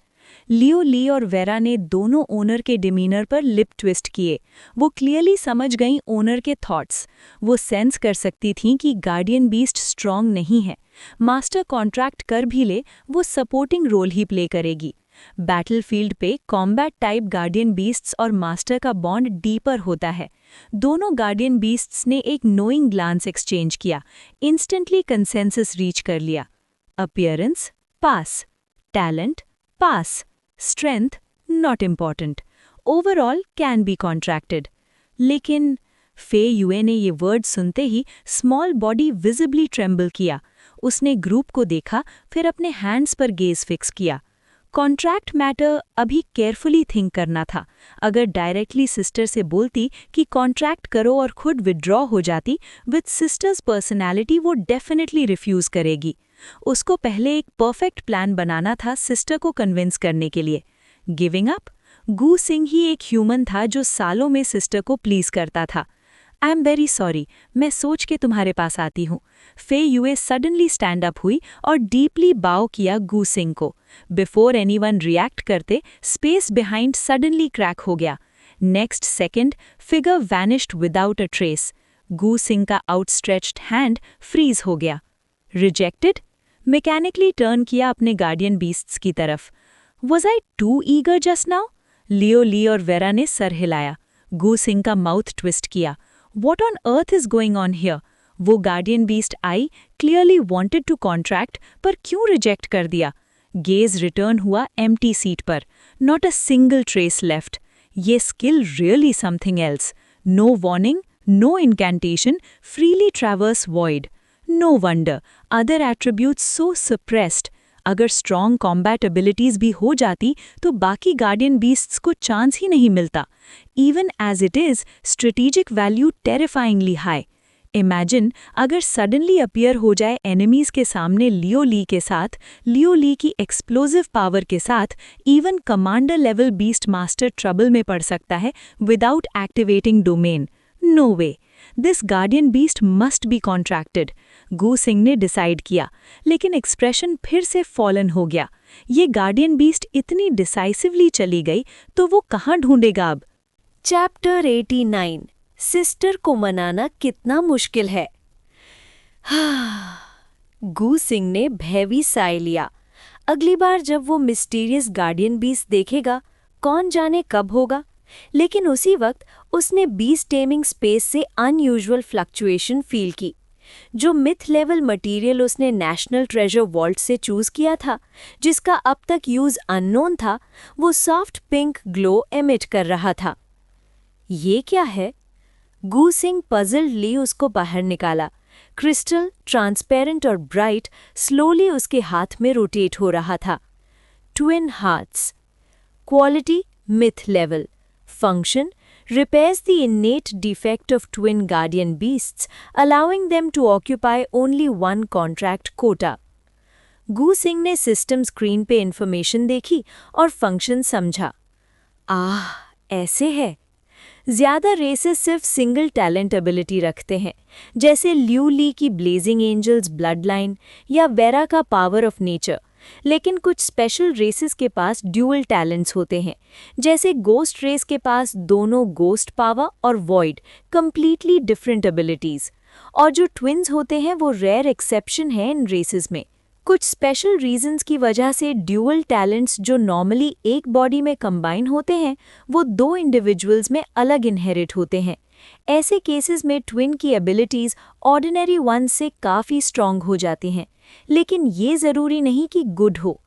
Leo Li और वेरा ने दोनों ओनर के डिमीनर पर लिप ट्विस्ट किए। वो क्लियरली समझ गईं ओनर के थॉट्स। वो सेंस कर सकती थीं कि गार्डियन बीस्ट स्ट्रॉन्ग नहीं है। मास्टर कॉन्ट्रैक्ट कर भी ले, वो सपोर्टिंग रोल ही प्ले करेगी। बैटलफील्ड पे कॉम्बैट टाइप गार्डियन बीस्ट्स और मास्टर का बॉन्ड डीपर होता है। दोनों गार्डियन बीस्ट्स ने एक नोइंग ग्लांस एक्सचेंज किया, इंस्टेंटली कंसेंसस रीच कर लिया। Appearance pass, talent pass, strength not important, overall can be contracted. लेकिन फे यूए ने ये वर्ड सुनते ही स्मॉल बॉडी विजिबली ट्रेम्बल किया। उसने ग्रुप को देखा, फिर अपने हैंड्स पर गेज फिक्स किया। कॉन्ट्रैक्ट मैटर अभी केयरफुली थिंक करना था। अगर डायरेक्टली सिस्टर से बोलती कि कॉन्ट्रैक्ट करो और खुद विड्रॉ हो जाती, विद सिस्टर्स पर्सनैलिटी वो डेफिनेटली रिफ्यूज़ करेगी। उसको पहले एक परफेक्ट प्लान बनाना था सिस्टर को कन्विंस करने के लिए। Giving up? गू सिंह ही एक ह्यूमन था जो सालों में सिस्टर को प्लीज करता था। आई एम वेरी सॉरी, मैं सोच के तुम्हारे पास आती हूँ। फे यूए सडनली स्टैंड अप हुई और डीपली बाव किया गू सिंह को। बिफोर एनीवन रिएक्ट करते, स्पेस बिहाइंड सडनली क्रैक हो गया। Next second, figure vanished without a trace. Gu Xing का आउटस्ट्रेच्ड हैंड फ्रीज हो गया। रिजेक्टेड? मैकेनिकली टर्न किया अपने गार्डियन बीस्ट्स की तरफ। Was I too eager just now? Leo Li और वेरा ने सर हिलाया। गू सिंह का माउथ ट्विस्ट किया। What on earth is going on here? वो गार्डियन बीस्ट आई, क्लियरली wanted to contract, पर क्यों रिजेक्ट कर दिया? गेज रिटर्न हुआ एम्प्टी सीट पर, not a single trace left. ये skill really something else. No warning, no incantation, freely traverse void. No wonder other attributes सो suppressed. अगर strong combat abilities भी हो जाती तो बाकी गार्डियन बीस्ट्स को चांस ही नहीं मिलता। Even as it is, strategic value terrifyingly high. Imagine अगर सडनली अपीयर हो जाए एनिमीज के सामने लियो ली के साथ, लियो ली की एक्सप्लोजिव पावर के साथ, even commander level beast master trouble में पड़ सकता है without activating domain. No way, this guardian beast must be contracted. Gu Singh ने डिसाइड किया, लेकिन एक्सप्रेशन फिर से फॉलन हो गया। ये गार्डियन बीस्ट इतनी डिसाइसिवली चली गई तो वो कहाँ ढूंढेगा अब? चैप्टर 89, सिस्टर को मनाना कितना मुश्किल है। गू सिंह ने भयवी साय लिया। अगली बार जब वो मिस्टीरियस गार्डियन बीस्ट देखेगा, कौन जाने कब होगा। लेकिन उसी वक्त उसने बीस्ट टेमिंग स्पेस से अनयूजुअल फ्लक्चुएशन फील की। जो मिथ लेवल मटेरियल उसने नेशनल ट्रेजर वॉल्ट से चूज किया था, जिसका अब तक यूज अननोन था, वो सॉफ्ट पिंक ग्लो एमिट कर रहा था। ये क्या है? गू सिंह पजल्डली उसको बाहर निकाला। क्रिस्टल, ट्रांसपेरेंट और ब्राइट, स्लोली उसके हाथ में रोटेट हो रहा था। Twin hearts. Quality myth level. Function repairs the innate defect of twin guardian beasts, allowing them to occupy only one contract quota. गू सिंह ने सिस्टम स्क्रीन पे इंफॉर्मेशन देखी और फंक्शन समझा। ऐसे है। ज्यादा रेसेस सिर्फ सिंगल टैलेंट एबिलिटी रखते हैं, जैसे ल्यू ली की ब्लेजिंग एंजल्स ब्लड लाइन या वेरा का पावर ऑफ नेचर। लेकिन कुछ स्पेशल रेसेस के पास ड्यूअल टैलेंट्स होते हैं, जैसे गोस्ट रेस के पास दोनों गोस्ट पावर और वॉइड, कंप्लीटली डिफरेंट एबिलिटीज। और जो ट्विन्स होते हैं वो रेयर एक्सेप्शन है इन रेसेस में। कुछ स्पेशल रीजंस की वजह से ड्यूअल टैलेंट्स जो नॉर्मली एक बॉडी में कंबाइन होते हैं, वो दो इंडिविजुअल्स में अलग इनहेरिट होते हैं। ऐसे केसेस में ट्विन की एबिलिटीज ऑर्डिनरी वन से काफ़ी स्ट्रॉन्ग हो जाती हैं, लेकिन ये ज़रूरी नहीं कि गुड हो।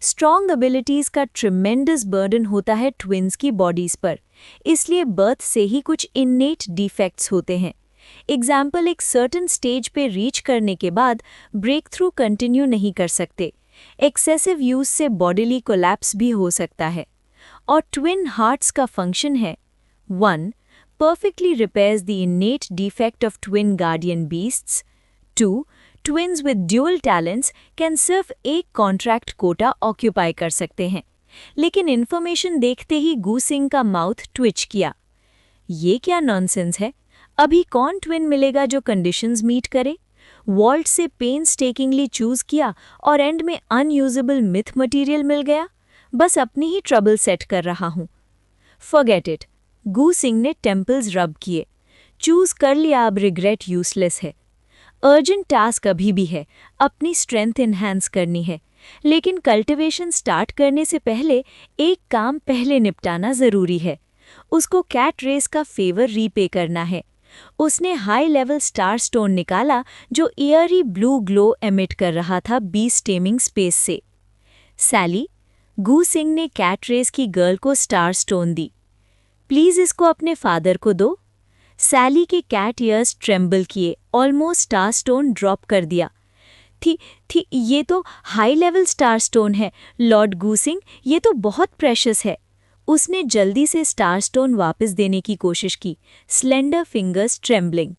स्ट्रॉन्ग एबिलिटीज का ट्रिमेंडस बर्डन होता है ट्विन्स की बॉडीज पर, इसलिए बर्थ से ही कुछ इन्नेट डिफेक्ट्स होते हैं। एग्जाम्पल, एक सर्टेन स्टेज पे रीच करने के बाद ब्रेक थ्रू कंटिन्यू नहीं कर सकते। एक्सेसिव यूज से बॉडीली कोलैप्स भी हो सकता है। और ट्विन हार्ट्स का फंक्शन है 1. perfectly repairs the innate defect of twin guardian beasts. 2. Twins with dual talents can सिर्फ एक कॉन्ट्रैक्ट कोटा ऑक्यूपाई कर सकते हैं। लेकिन इन्फॉर्मेशन देखते ही गू सिंह का माउथ ट्विच किया। ये क्या नॉनसेंस है? अभी कौन ट्विन मिलेगा जो कंडीशंस मीट करे? वॉल्ट से पेन्सटेकिंगली चूज किया और एंड में अनयूजेबल मिथ मटेरियल मिल गया। बस अपनी ही ट्रबल सेट कर रहा हूँ। Forget it. गू सिंह ने टेम्पल्स रब किए। चूज कर लिया, अब रिग्रेट यूजलेस है। अर्जेंट टास्क अभी भी है, अपनी स्ट्रेंथ इन्हांस करनी है, लेकिन कल्टिवेशन स्टार्ट करने से पहले एक काम पहले निपटाना जरूरी है। उसको कैट रेस का फेवर रीपे करना है। उसने हाई लेवल स्टार स्टोन निकाला जो एयरी ब्लू ग्लो एमिट कर रहा था बीस्ट टेमिंग स्पेस से। सैली, गू सिंह ने कैट रेस की गर्ल को स्टार स्टोन दी। प्लीज इसको अपने फादर को दो। सैली के कैट ईयर्स ट्रेम्बल किए, ऑलमोस्ट स्टार स्टोन ड्रॉप कर दिया। थी ये तो हाई लेवल स्टार स्टोन है लॉर्ड गू सिंह, ये तो बहुत प्रेशियस है। उसने जल्दी से स्टार स्टोन वापस देने की कोशिश की, slender fingers trembling.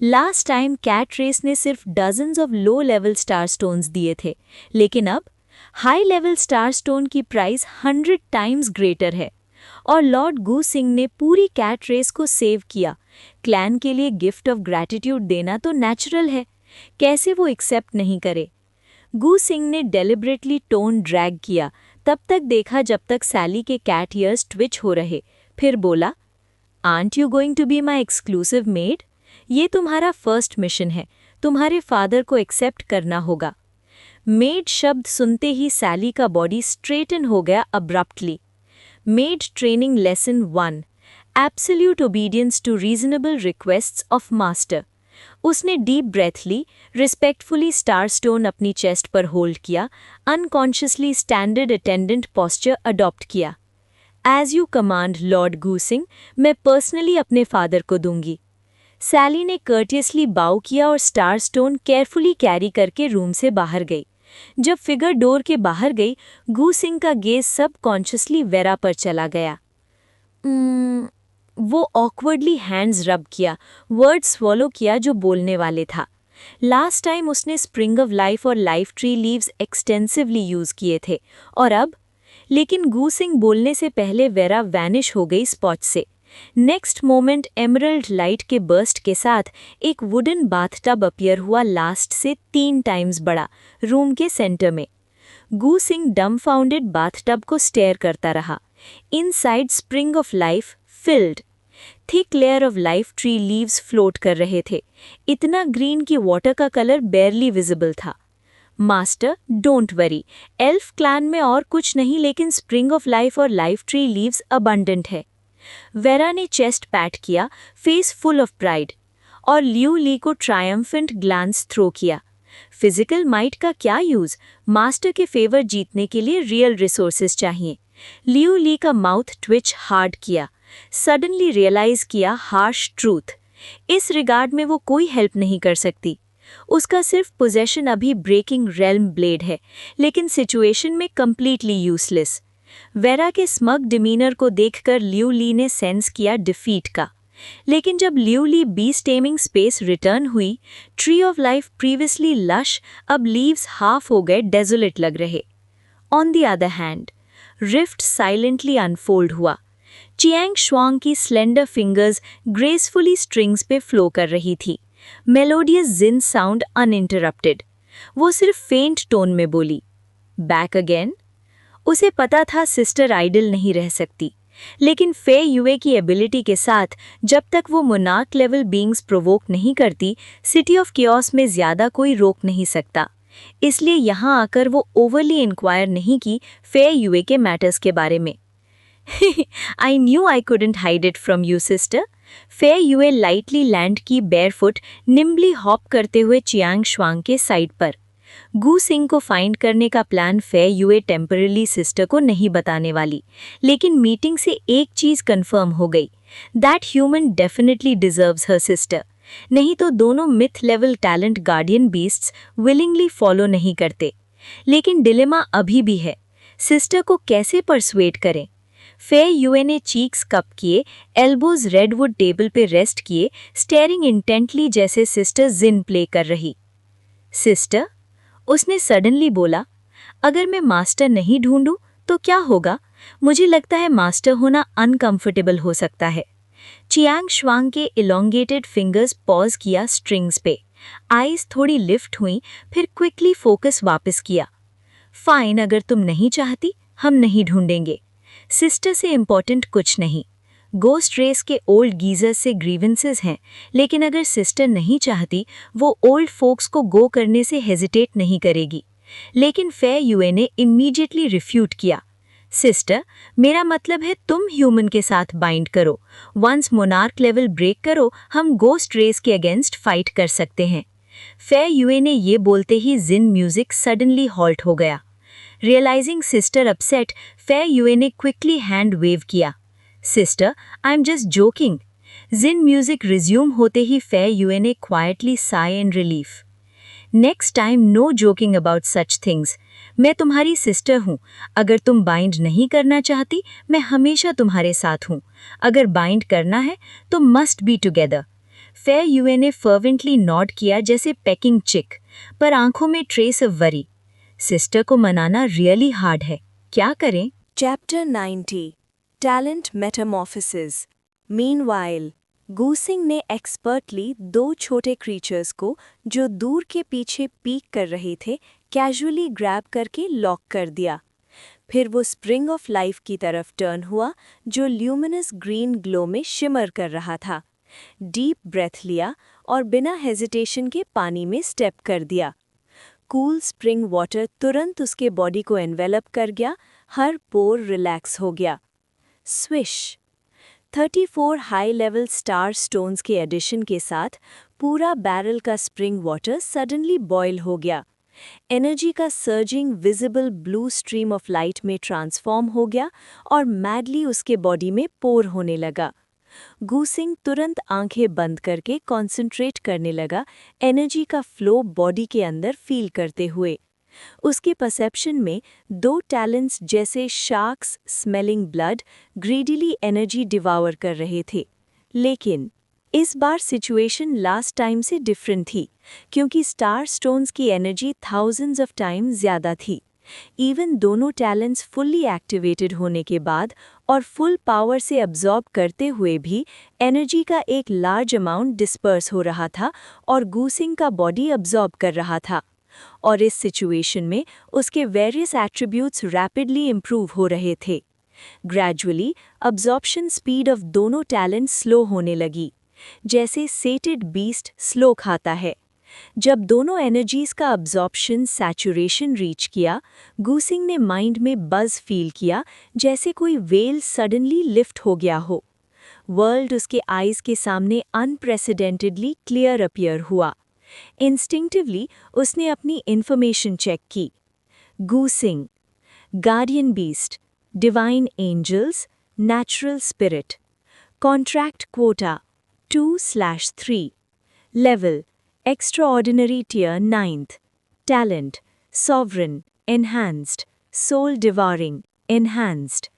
Last time cat race ने सिर्फ dozens of low level star stones दिए थे, लेकिन अब हाई लेवल स्टार स्टोन की प्राइस 100 टाइम्स ग्रेटर है। और लॉर्ड गू सिंह ने पूरी कैट रेस को सेव किया। क्लैन के लिए गिफ्ट ऑफ ग्रैटिट्यूड देना तो नेचुरल है, कैसे वो एक्सेप्ट नहीं करे। गू सिंह ने डेलिबरेटली टोन ड्रैग किया, तब तक देखा जब तक सैली के कैट ईयर्स ट्विच हो रहे, फिर बोला, aren't you going to be my exclusive maid? ये तुम्हारा फर्स्ट मिशन है, तुम्हारे फादर को एक्सेप्ट करना होगा। मेड शब्द सुनते ही सैली का बॉडी स्ट्रेटन हो गया abruptly. Maid training lesson 1, absolute obedience to reasonable requests of master. उसने डीप ब्रेथ ली, रिस्पेक्टफुली स्टार स्टोन अपनी चेस्ट पर होल्ड किया, unconsciously standard attendant posture adopt किया। As you command lord Gu Singh, मैं पर्सनली अपने फादर को दूंगी। सैली ने कर्टियसली बाउ किया और स्टार स्टोन केयरफुली कैरी करके रूम से बाहर गई। जब फिगर डोर के बाहर गई, गू सिंह का गेज सबकॉन्शियसली वेरा पर चला गया। वो ऑकवर्डली हैंड्स रब किया, वर्ड स्वॉलो किया जो बोलने वाले था। लास्ट टाइम उसने स्प्रिंग ऑफ लाइफ और life tree leaves extensively use किए थे, और अब? लेकिन गू सिंह बोलने से पहले वेरा वैनिश हो गई स्पॉट से। नेक्स्ट मोमेंट एमरल्ड लाइट के बर्स्ट के साथ एक वुडन बाथटब अपीयर हुआ, लास्ट से 3 टाइम्स बड़ा, रूम के सेंटर में। गू सिंह डम्फाउंडेड बाथटब को स्टेयर करता रहा। Inside spring of life field, thick layer of life tree leaves float कर रहे थे, इतना ग्रीन कि वाटर का कलर बेयरली विजिबल था। Master, don't worry, elf clan में और कुछ नहीं लेकिन स्प्रिंग ऑफ लाइफ और लाइफ ट्री लीव्स अबंडेंट है। वेरा ने चेस्ट पैट किया, फेस फुल ऑफ प्राइड, और लियू ली को ट्रायम्फेंट ग्लांस थ्रो किया। फिजिकल माइट का क्या यूज? मास्टर के फेवर जीतने के लिए रियल रिसोर्सेज चाहिए। लियू ली का माउथ ट्विच हार्ड किया, सडनली रियलाइज किया हार्श ट्रूथ। इस रिगार्ड में वो कोई हेल्प नहीं कर सकती। उसका सिर्फ पोजेशन अभी ब्रेकिंग रेल्म ब्लेड है, लेकिन सिचुएशन में कंप्लीटली यूजलेस। वेरा के स्मग डिमीनर को देखकर लियू ली ने सेंस किया डिफीट का। लेकिन जब लियू ली बीस्ट टेमिंग स्पेस रिटर्न हुई, tree of life previously lush अब लीव्स हाफ हो गए डेजोलेट लग रहे। On the other hand, rift silently unfold हुआ। चियांग शुआंग की स्लेंडर फिंगर्स ग्रेसफुली स्ट्रिंग्स पे फ्लो कर रही थी। मेलोडियस जिन साउंड अनइंटरप्टेड। वो सिर्फ फेंट टोन में बोली, बैक अगेन। उसे पता था सिस्टर आइडल नहीं रह सकती, लेकिन फे युए की एबिलिटी के साथ जब तक वो मोनार्क लेवल बीइंग्स प्रोवोक नहीं करती, सिटी ऑफ कियोस में ज्यादा कोई रोक नहीं सकता। इसलिए यहाँ आकर वो ओवरली इंक्वायर नहीं की फे युए के मैटर्स के बारे में। I knew I couldn't hide it from you, sister. फे युए लाइटली लैंड की बेयरफुट निम्बली हॉप करते हुए चियांग शुआंग के साइड पर। गू सिंह को फाइंड करने का प्लान फे युए टेम्परली सिस्टर को नहीं बताने वाली, लेकिन मीटिंग से एक चीज कंफर्म हो गई, that human definitely deserves her sister. नहीं तो दोनों myth level talent guardian beasts willingly follow नहीं करते। लेकिन डिलेमा अभी भी है, सिस्टर को कैसे परसुएट करें। फे युए ने चीक्स कप किए, एल्बोज रेडवुड टेबल पे रेस्ट किए, स्टेयरिंग इंटेंटली जैसे सिस्टर जिन प्ले कर रही। सिस्टर, उसने सडनली बोला, अगर मैं मास्टर नहीं ढूंढूं तो क्या होगा? मुझे लगता है मास्टर होना अनकंफर्टेबल हो सकता है। चियांग शुआंग के इलोंगेटेड फिंगर्स पॉज किया स्ट्रिंग्स पे। आईज थोड़ी लिफ्ट हुई, फिर क्विकली फोकस वापस किया। फाइन, अगर तुम नहीं चाहती, हम नहीं ढूंढेंगे। सिस्टर से इम्पोर्टेंट कुछ नहीं। गोस्ट रेस के ओल्ड गीजर्स से ग्रीवेंसेस हैं, लेकिन अगर सिस्टर नहीं चाहती, वो ओल्ड फोक्स को गो करने से हेजिटेट नहीं करेगी। लेकिन फे युए ने इमीडिएटली रिफ्यूट किया। सिस्टर, मेरा मतलब है तुम ह्यूमन के साथ बाइंड करो। वंस मोनार्क लेवल ब्रेक करो, हम गोस्ट रेस के अगेंस्ट फाइट कर सकते हैं। फे युए ने ये बोलते ही जिन म्यूजिक सडनली हॉल्ट हो गया। Realising sister upset, Fei Yue ने क्विकली हैंड वेव किया। Sister, I am just joking. जिन म्यूजिक रिज्यूम होते ही फे युए ने quietly sigh and relief. Next time no joking about such things. मैं तुम्हारी सिस्टर हूँ। अगर तुम बाइंड नहीं करना चाहती, मैं हमेशा तुम्हारे साथ हूँ। अगर बाइंड करना है तो मस्ट बी टुगेदर। फे युए ने फर्वेंटली नॉड किया जैसे पेकिंग चिक, पर आंखों में ट्रेस ऑफ वरी। सिस्टर को मनाना रियली हार्ड है, क्या करें? Chapter 90 talent Metamorphosis. मीनवाइल, गूसिंग ने एक्सपर्टली दो छोटे क्रीचर्स को जो दूर के पीछे पीक कर रहे थे कैजुअली ग्रैब करके लॉक कर दिया। फिर वो स्प्रिंग ऑफ लाइफ की तरफ टर्न हुआ जो ल्यूमिनस ग्रीन ग्लो में शिमर कर रहा था। डीप ब्रेथ लिया और बिना हेजिटेशन के पानी में स्टेप कर दिया। कूल स्प्रिंग वाटर तुरंत उसके बॉडी को एनवेलप कर गया, हर पोर रिलैक्स हो गया। Swish. 34 high level star stones के एडिशन के साथ पूरा बैरल का स्प्रिंग वाटर सडनली बॉयल हो गया। एनर्जी का surging visible blue stream of light में ट्रांसफॉर्म हो गया और मैडली उसके बॉडी में पोर होने लगा। गूसिंग तुरंत आंखें बंद करके कंसंट्रेट करने लगा, एनर्जी का फ्लो बॉडी के अंदर फील करते हुए। उसके परसेप्शन में दो टैलेंट्स जैसे sharks smelling blood greedily energy devour कर रहे थे। लेकिन इस बार सिचुएशन लास्ट टाइम से डिफरेंट थी, क्योंकि स्टार स्टोन्स की एनर्जी थाउजेंड्स ऑफ टाइम ज़्यादा थी। इवन दोनों टैलेंट्स फुल्ली एक्टिवेटेड होने के बाद और फुल पावर से अब्जॉर्ब करते हुए भी एनर्जी का एक लार्ज अमाउंट डिस्पर्स हो रहा था और गूसिंग का बॉडी अब्जॉर्ब कर रहा था। और इस सिचुएशन में उसके वेरियस एट्रीब्यूट्स रैपिडली इम्प्रूव हो रहे थे। ग्रेजुअली अब्जॉर्प्शन स्पीड ऑफ दोनों टैलेंट्स स्लो होने लगी, जैसे सेटेड बीस्ट स्लो खाता है। जब दोनों एनर्जीज का अब्जॉर्प्शन सैचुरेशन रीच किया, गूसिंग ने माइंड में बज़ फील किया, जैसे कोई वेल सडनली लिफ्ट हो गया हो। वर्ल्ड उसके आईज के सामने अनप्रेसिडेंटेडली क्लियर अपीयर हुआ। इंस्टिंक्टिवली उसने अपनी इन्फॉर्मेशन चेक की। Gu Xing, guardian beast, divine angels, natural spirit, contract quota 2/3. Level Extraordinary Tier 9th. Talent Sovereign Enhanced. Soul Devouring Enhanced.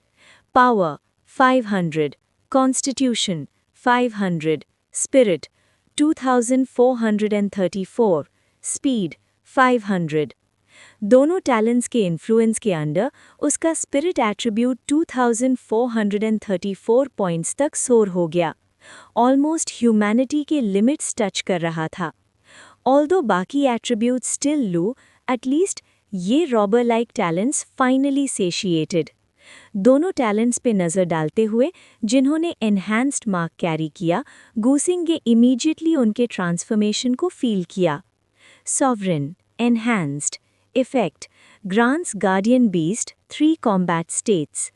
Power 500. Constitution 500. Spirit 2434. Speed 500. दोनों talents के influence के under उसका spirit attribute 2434 points तक सोर हो गया, almost humanity के limits touch कर रहा था। ऑल्दो बाकी एट्रीब्यूट स्टिल लो, एटलीस्ट ये robber like talents finally satiated. दोनों टैलेंट्स पे नज़र डालते हुए जिन्होंने एनहांस्ड मार्क कैरी किया, गूसिंग ने इमीडिएटली उनके ट्रांसफॉर्मेशन को फील किया। Sovereign enhanced effect grants guardian beast 3 combat states.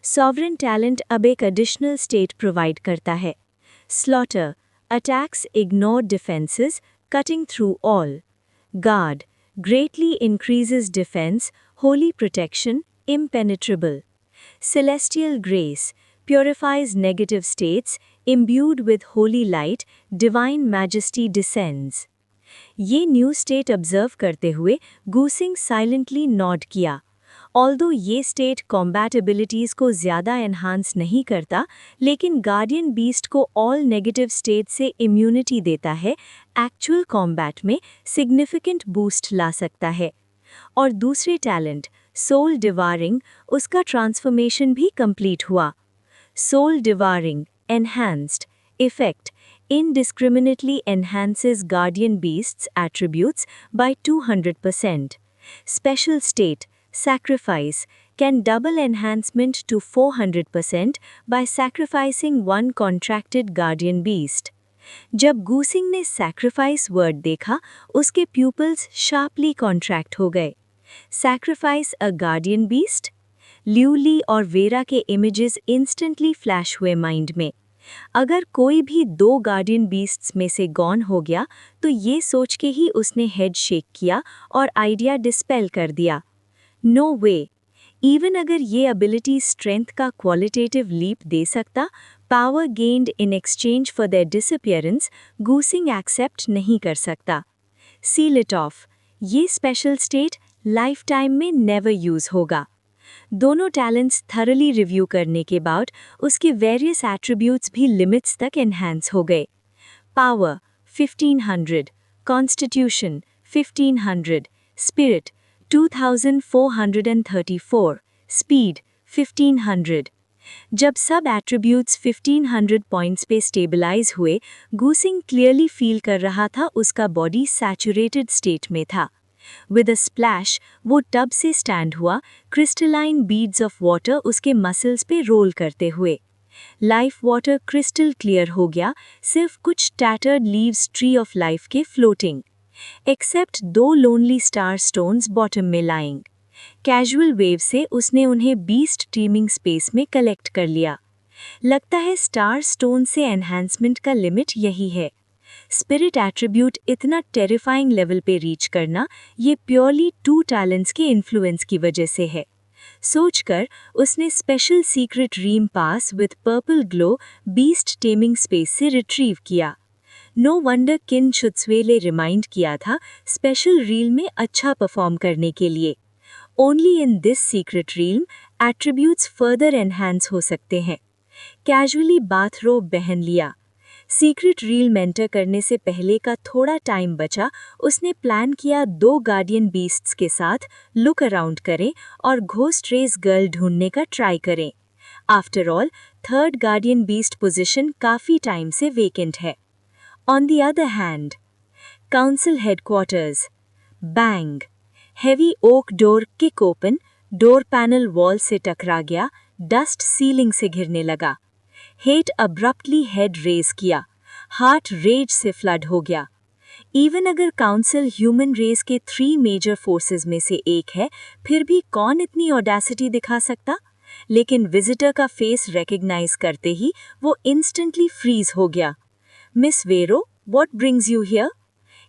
Sovereign talent अब एक एडिशनल स्टेट प्रोवाइड करता है। Slaughter attacks ignore defences cutting through all. Guard greatly increases defense, holy protection, impenetrable. Celestial grace purifies negative states, imbued with holy light, divine majesty descends. ये new state observe करते हुए गूसिंग silently Nord किया। Although ये state कॉम्बैटिबिलिटीज़ को ज़्यादा enhance नहीं करता, लेकिन गार्डियन बीस्ट को ऑल नेगेटिव स्टेट से इम्यूनिटी देता है, एक्चुअल कॉम्बैट में सिग्निफिकेंट बूस्ट ला सकता है। और दूसरे टैलेंट सोल डिवारिंग, उसका ट्रांसफॉर्मेशन भी कंप्लीट हुआ। Soul devouring enhanced effect indiscriminately enhances guardian beast's attributes by 200%. Special state sacrifice can double enhancement to 400% by sacrificing one contracted guardian beast. जब गूसिंग ने sacrifice word देखा, उसके pupils sharply contract हो गए। Sacrifice a guardian beast? ल्यूली और vera के images instantly flash हुए mind में। अगर कोई भी 2 गार्डियन बीस्ट्स में से गॉन हो गया तो ये सोच के ही उसने हेड शेक किया और आइडिया डिस्पेल कर दिया। नो वे, इवन अगर ये एबिलिटी स्ट्रेंथ का क्वालिटेटिव लीप दे सकता, power gained in exchange for their disappearance Gu Xing accept नहीं कर सकता। सील इट ऑफ, ये स्पेशल स्टेट लाइफ टाइम में नेवर यूज होगा। दोनों टैलेंट्स थरली रिव्यू करने के बाद उसके वेरियस एट्रीब्यूट्स भी लिमिट्स तक एनहांस हो गए। Power 1500, constitution 1500, spirit 2434, speed 1500। जब सब एट्रीब्यूट्स 1500 पॉइंट्स पे स्टेबलाइज हुए, गूसिंग क्लियरली फील कर रहा था उसका बॉडी सैचुरेटेड स्टेट में था। विद अ स्प्लैश वो टब से स्टैंड हुआ, क्रिस्टलाइन बीड्स ऑफ वाटर उसके मसल्स पे रोल करते हुए। लाइफ वाटर क्रिस्टल क्लियर हो गया, सिर्फ कुछ tattered leaves tree of life के floating, except 2 lonely star stones bottom में लाइंग। कैजुअल वेव से उसने उन्हें बीस्ट टीमिंग स्पेस में कलेक्ट कर लिया। लगता है स्टार स्टोन से एनहांसमेंट का लिमिट यही है। स्पिरिट एट्रीब्यूट इतना टेरिफाइंग लेवल पे रीच करना, ये प्योरली 2 टैलेंट्स के इन्फ्लुएंस की वजह से है। सोचकर उसने special secret realm pass with purple glow beast taming space से रिट्रीव किया। नो वंडर किन शुत्सवेले रिमाइंड किया था स्पेशल रील में अच्छा परफॉर्म करने के लिए। Only in this secret reel attributes further enhance हो सकते हैं। कैजुअली बाथरोब पहन लिया। सीक्रेट रील मेंटर करने से पहले का थोड़ा टाइम बचा, उसने प्लान किया 2 गार्डियन बीस्ट्स के साथ लुक अराउंड करें और घोस्ट रेस गर्ल ढूंढने का ट्राई करें। After all 3rd guardian beast position काफ़ी टाइम से वेकेंट है। On the other hand, council headquarters, bang, heavy oak door kick open, door panel wall से टकरा गया, डस्ट सीलिंग से घिरने लगा। हेट अब्रप्टली हेड रेज किया, हार्ट रेज से फ्लड हो गया। इवन अगर काउंसिल ह्यूमन रेस के 3 मेजर फोर्सेस में से एक है, फिर भी कौन इतनी ऑडेसिटी दिखा सकता? लेकिन विजिटर का फेस रिकग्नाइज करते ही वो इंस्टेंटली फ्रीज हो गया। Miss Vero, what brings you here?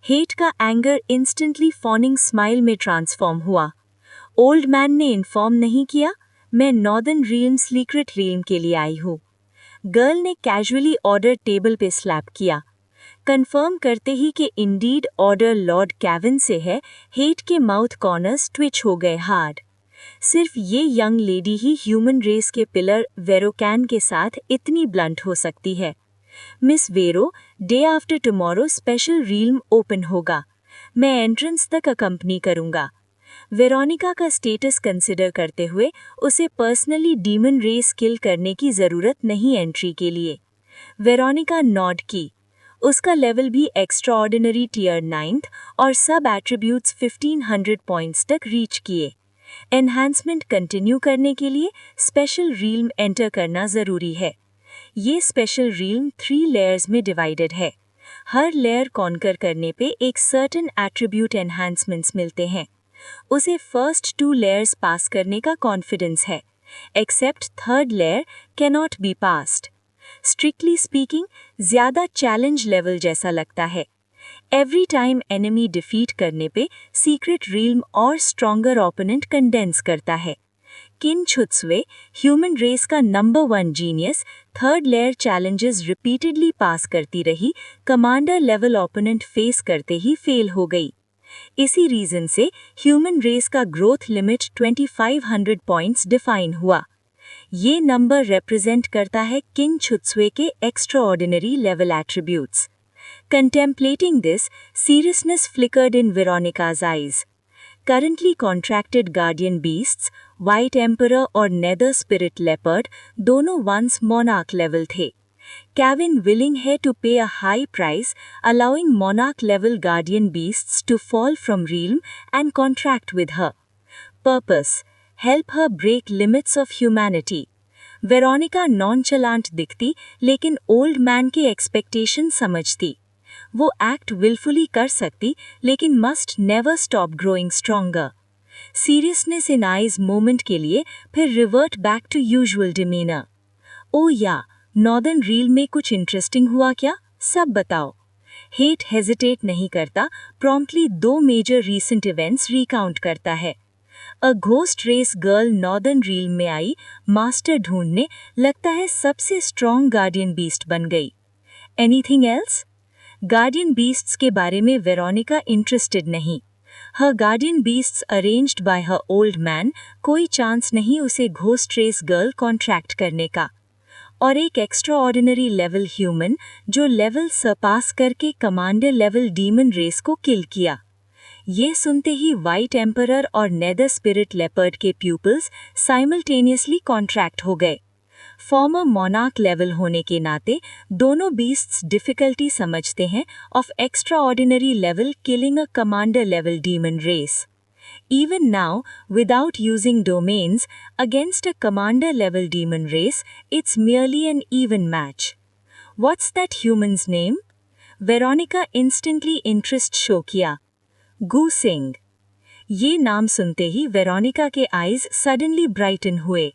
हेट का एंगर इंस्टेंटली फॉनिंग स्माइल में ट्रांसफॉर्म हुआ। ओल्ड मैन ने इन्फॉर्म नहीं किया, मैं नॉर्दर्न रील्म सीक्रेट रील्म के लिए आई हूँ। गर्ल ने कैजुअली ऑर्डर टेबल पे स्लैप किया। कंफर्म करते ही कि इंडीड ऑर्डर लॉर्ड कैविन से है, हेट के माउथ कॉर्नर्स ट्विच हो गए हार्ड। सिर्फ ये यंग लेडी ही ह्यूमन रेस के पिलर वेरोकैन के साथ इतनी ब्लंट हो सकती है। Miss Vero, day after tomorrow special realm open होगा। मैं एंट्रेंस तक अकम्पनी करूंगा। वेरोनिका का स्टेटस कंसिडर करते हुए उसे पर्सनली डीमन रेस किल करने की ज़रूरत नहीं एंट्री के लिए। वेरोनिका नॉड की। उसका लेवल भी एक्स्ट्रा ऑर्डिनरी टियर 9th और सब एट्रीब्यूट्स 1500 पॉइंट्स तक रीच किए। एनहांसमेंट कंटिन्यू करने के लिए स्पेशल रील्म एंटर करना ज़रूरी है। ये स्पेशल रील्म 3 लेयर्स में डिवाइडेड है। हर लेयर कॉन्कर करने पे एक सर्टेन एट्रीब्यूट एनहांसमेंट्स मिलते हैं। उसे फर्स्ट 2 लेयर्स पास करने का कॉन्फिडेंस है, except third layer cannot be passed. Strictly speaking ज़्यादा चैलेंज लेवल जैसा लगता है। एवरी टाइम एनिमी डिफीट करने पे सीक्रेट रील्म और स्ट्रॉन्गर ओपोनेंट कंडेंस करता है। किन छुत्सुए, ह्यूमन रेस का number 1 genius, third layer challenges repeatedly pass करती रही, कमांडर लेवल ओपोनेंट फेस करते ही फेल हो गई। इसी रीजन से ह्यूमन रेस का ग्रोथ लिमिट 2500 पॉइंट्स डिफाइन हुआ। ये नंबर रिप्रेजेंट करता है किन छुत्सुए के extraordinary level attributes. Contemplating this, seriousness flickered in Veronica's eyes. Currently contracted guardian beasts, White Emperor और Nether Spirit Leopard दोनों once monarch level थे। Kevin willing है to pay a high price, allowing monarch level guardian beasts to fall from realm and contract with her. Purpose: help her break limits of humanity. Veronica nonchalant दिखती लेकिन old man के expectation समझती। वो act wilfully कर सकती लेकिन must never stop growing stronger. Seriousness in eyes moment के लिए फिर revert back to usual demeanour. Oh yeah, northern realm में कुछ इंटरेस्टिंग हुआ क्या? सब बताओ। हेट हेजिटेट नहीं करता, promptly 2 major recent events recount करता है। A ghost race girl northern realm में आई, मास्टर ढूंढने, लगता है सबसे स्ट्रॉन्ग गार्डियन बीस्ट बन गई। Anything else? गार्डियन बीस्ट्स के बारे में वेरोनिका इंटरेस्टेड नहीं। Her guardian beasts arranged by her old man, कोई चांस नहीं उसे घोस्ट रेस गर्ल कॉन्ट्रैक्ट करने का। और एक एक्स्ट्रा ऑर्डिनरी लेवल ह्यूमन जो लेवल सरपास करके कमांडर लेवल डीमन रेस को किल किया। ये सुनते ही वाइट एम्परर और नेदर स्पिरिट लेपर्ड के प्यूपल्स साइमल्टेनियसली कॉन्ट्रैक्ट हो गए। फॉर्मर मोनार्क लेवल होने के नाते दोनों बीस्ट्स डिफिकल्टी समझते हैं of extra ordinary level killing a commander level demon race. Even now, without using domains, against a commander level demon race, it's merely an even match. What's that human's name? Veronica instantly interest show किया। Gu Singh. ये नाम सुनते ही Veronica के eyes suddenly Brighton हुए।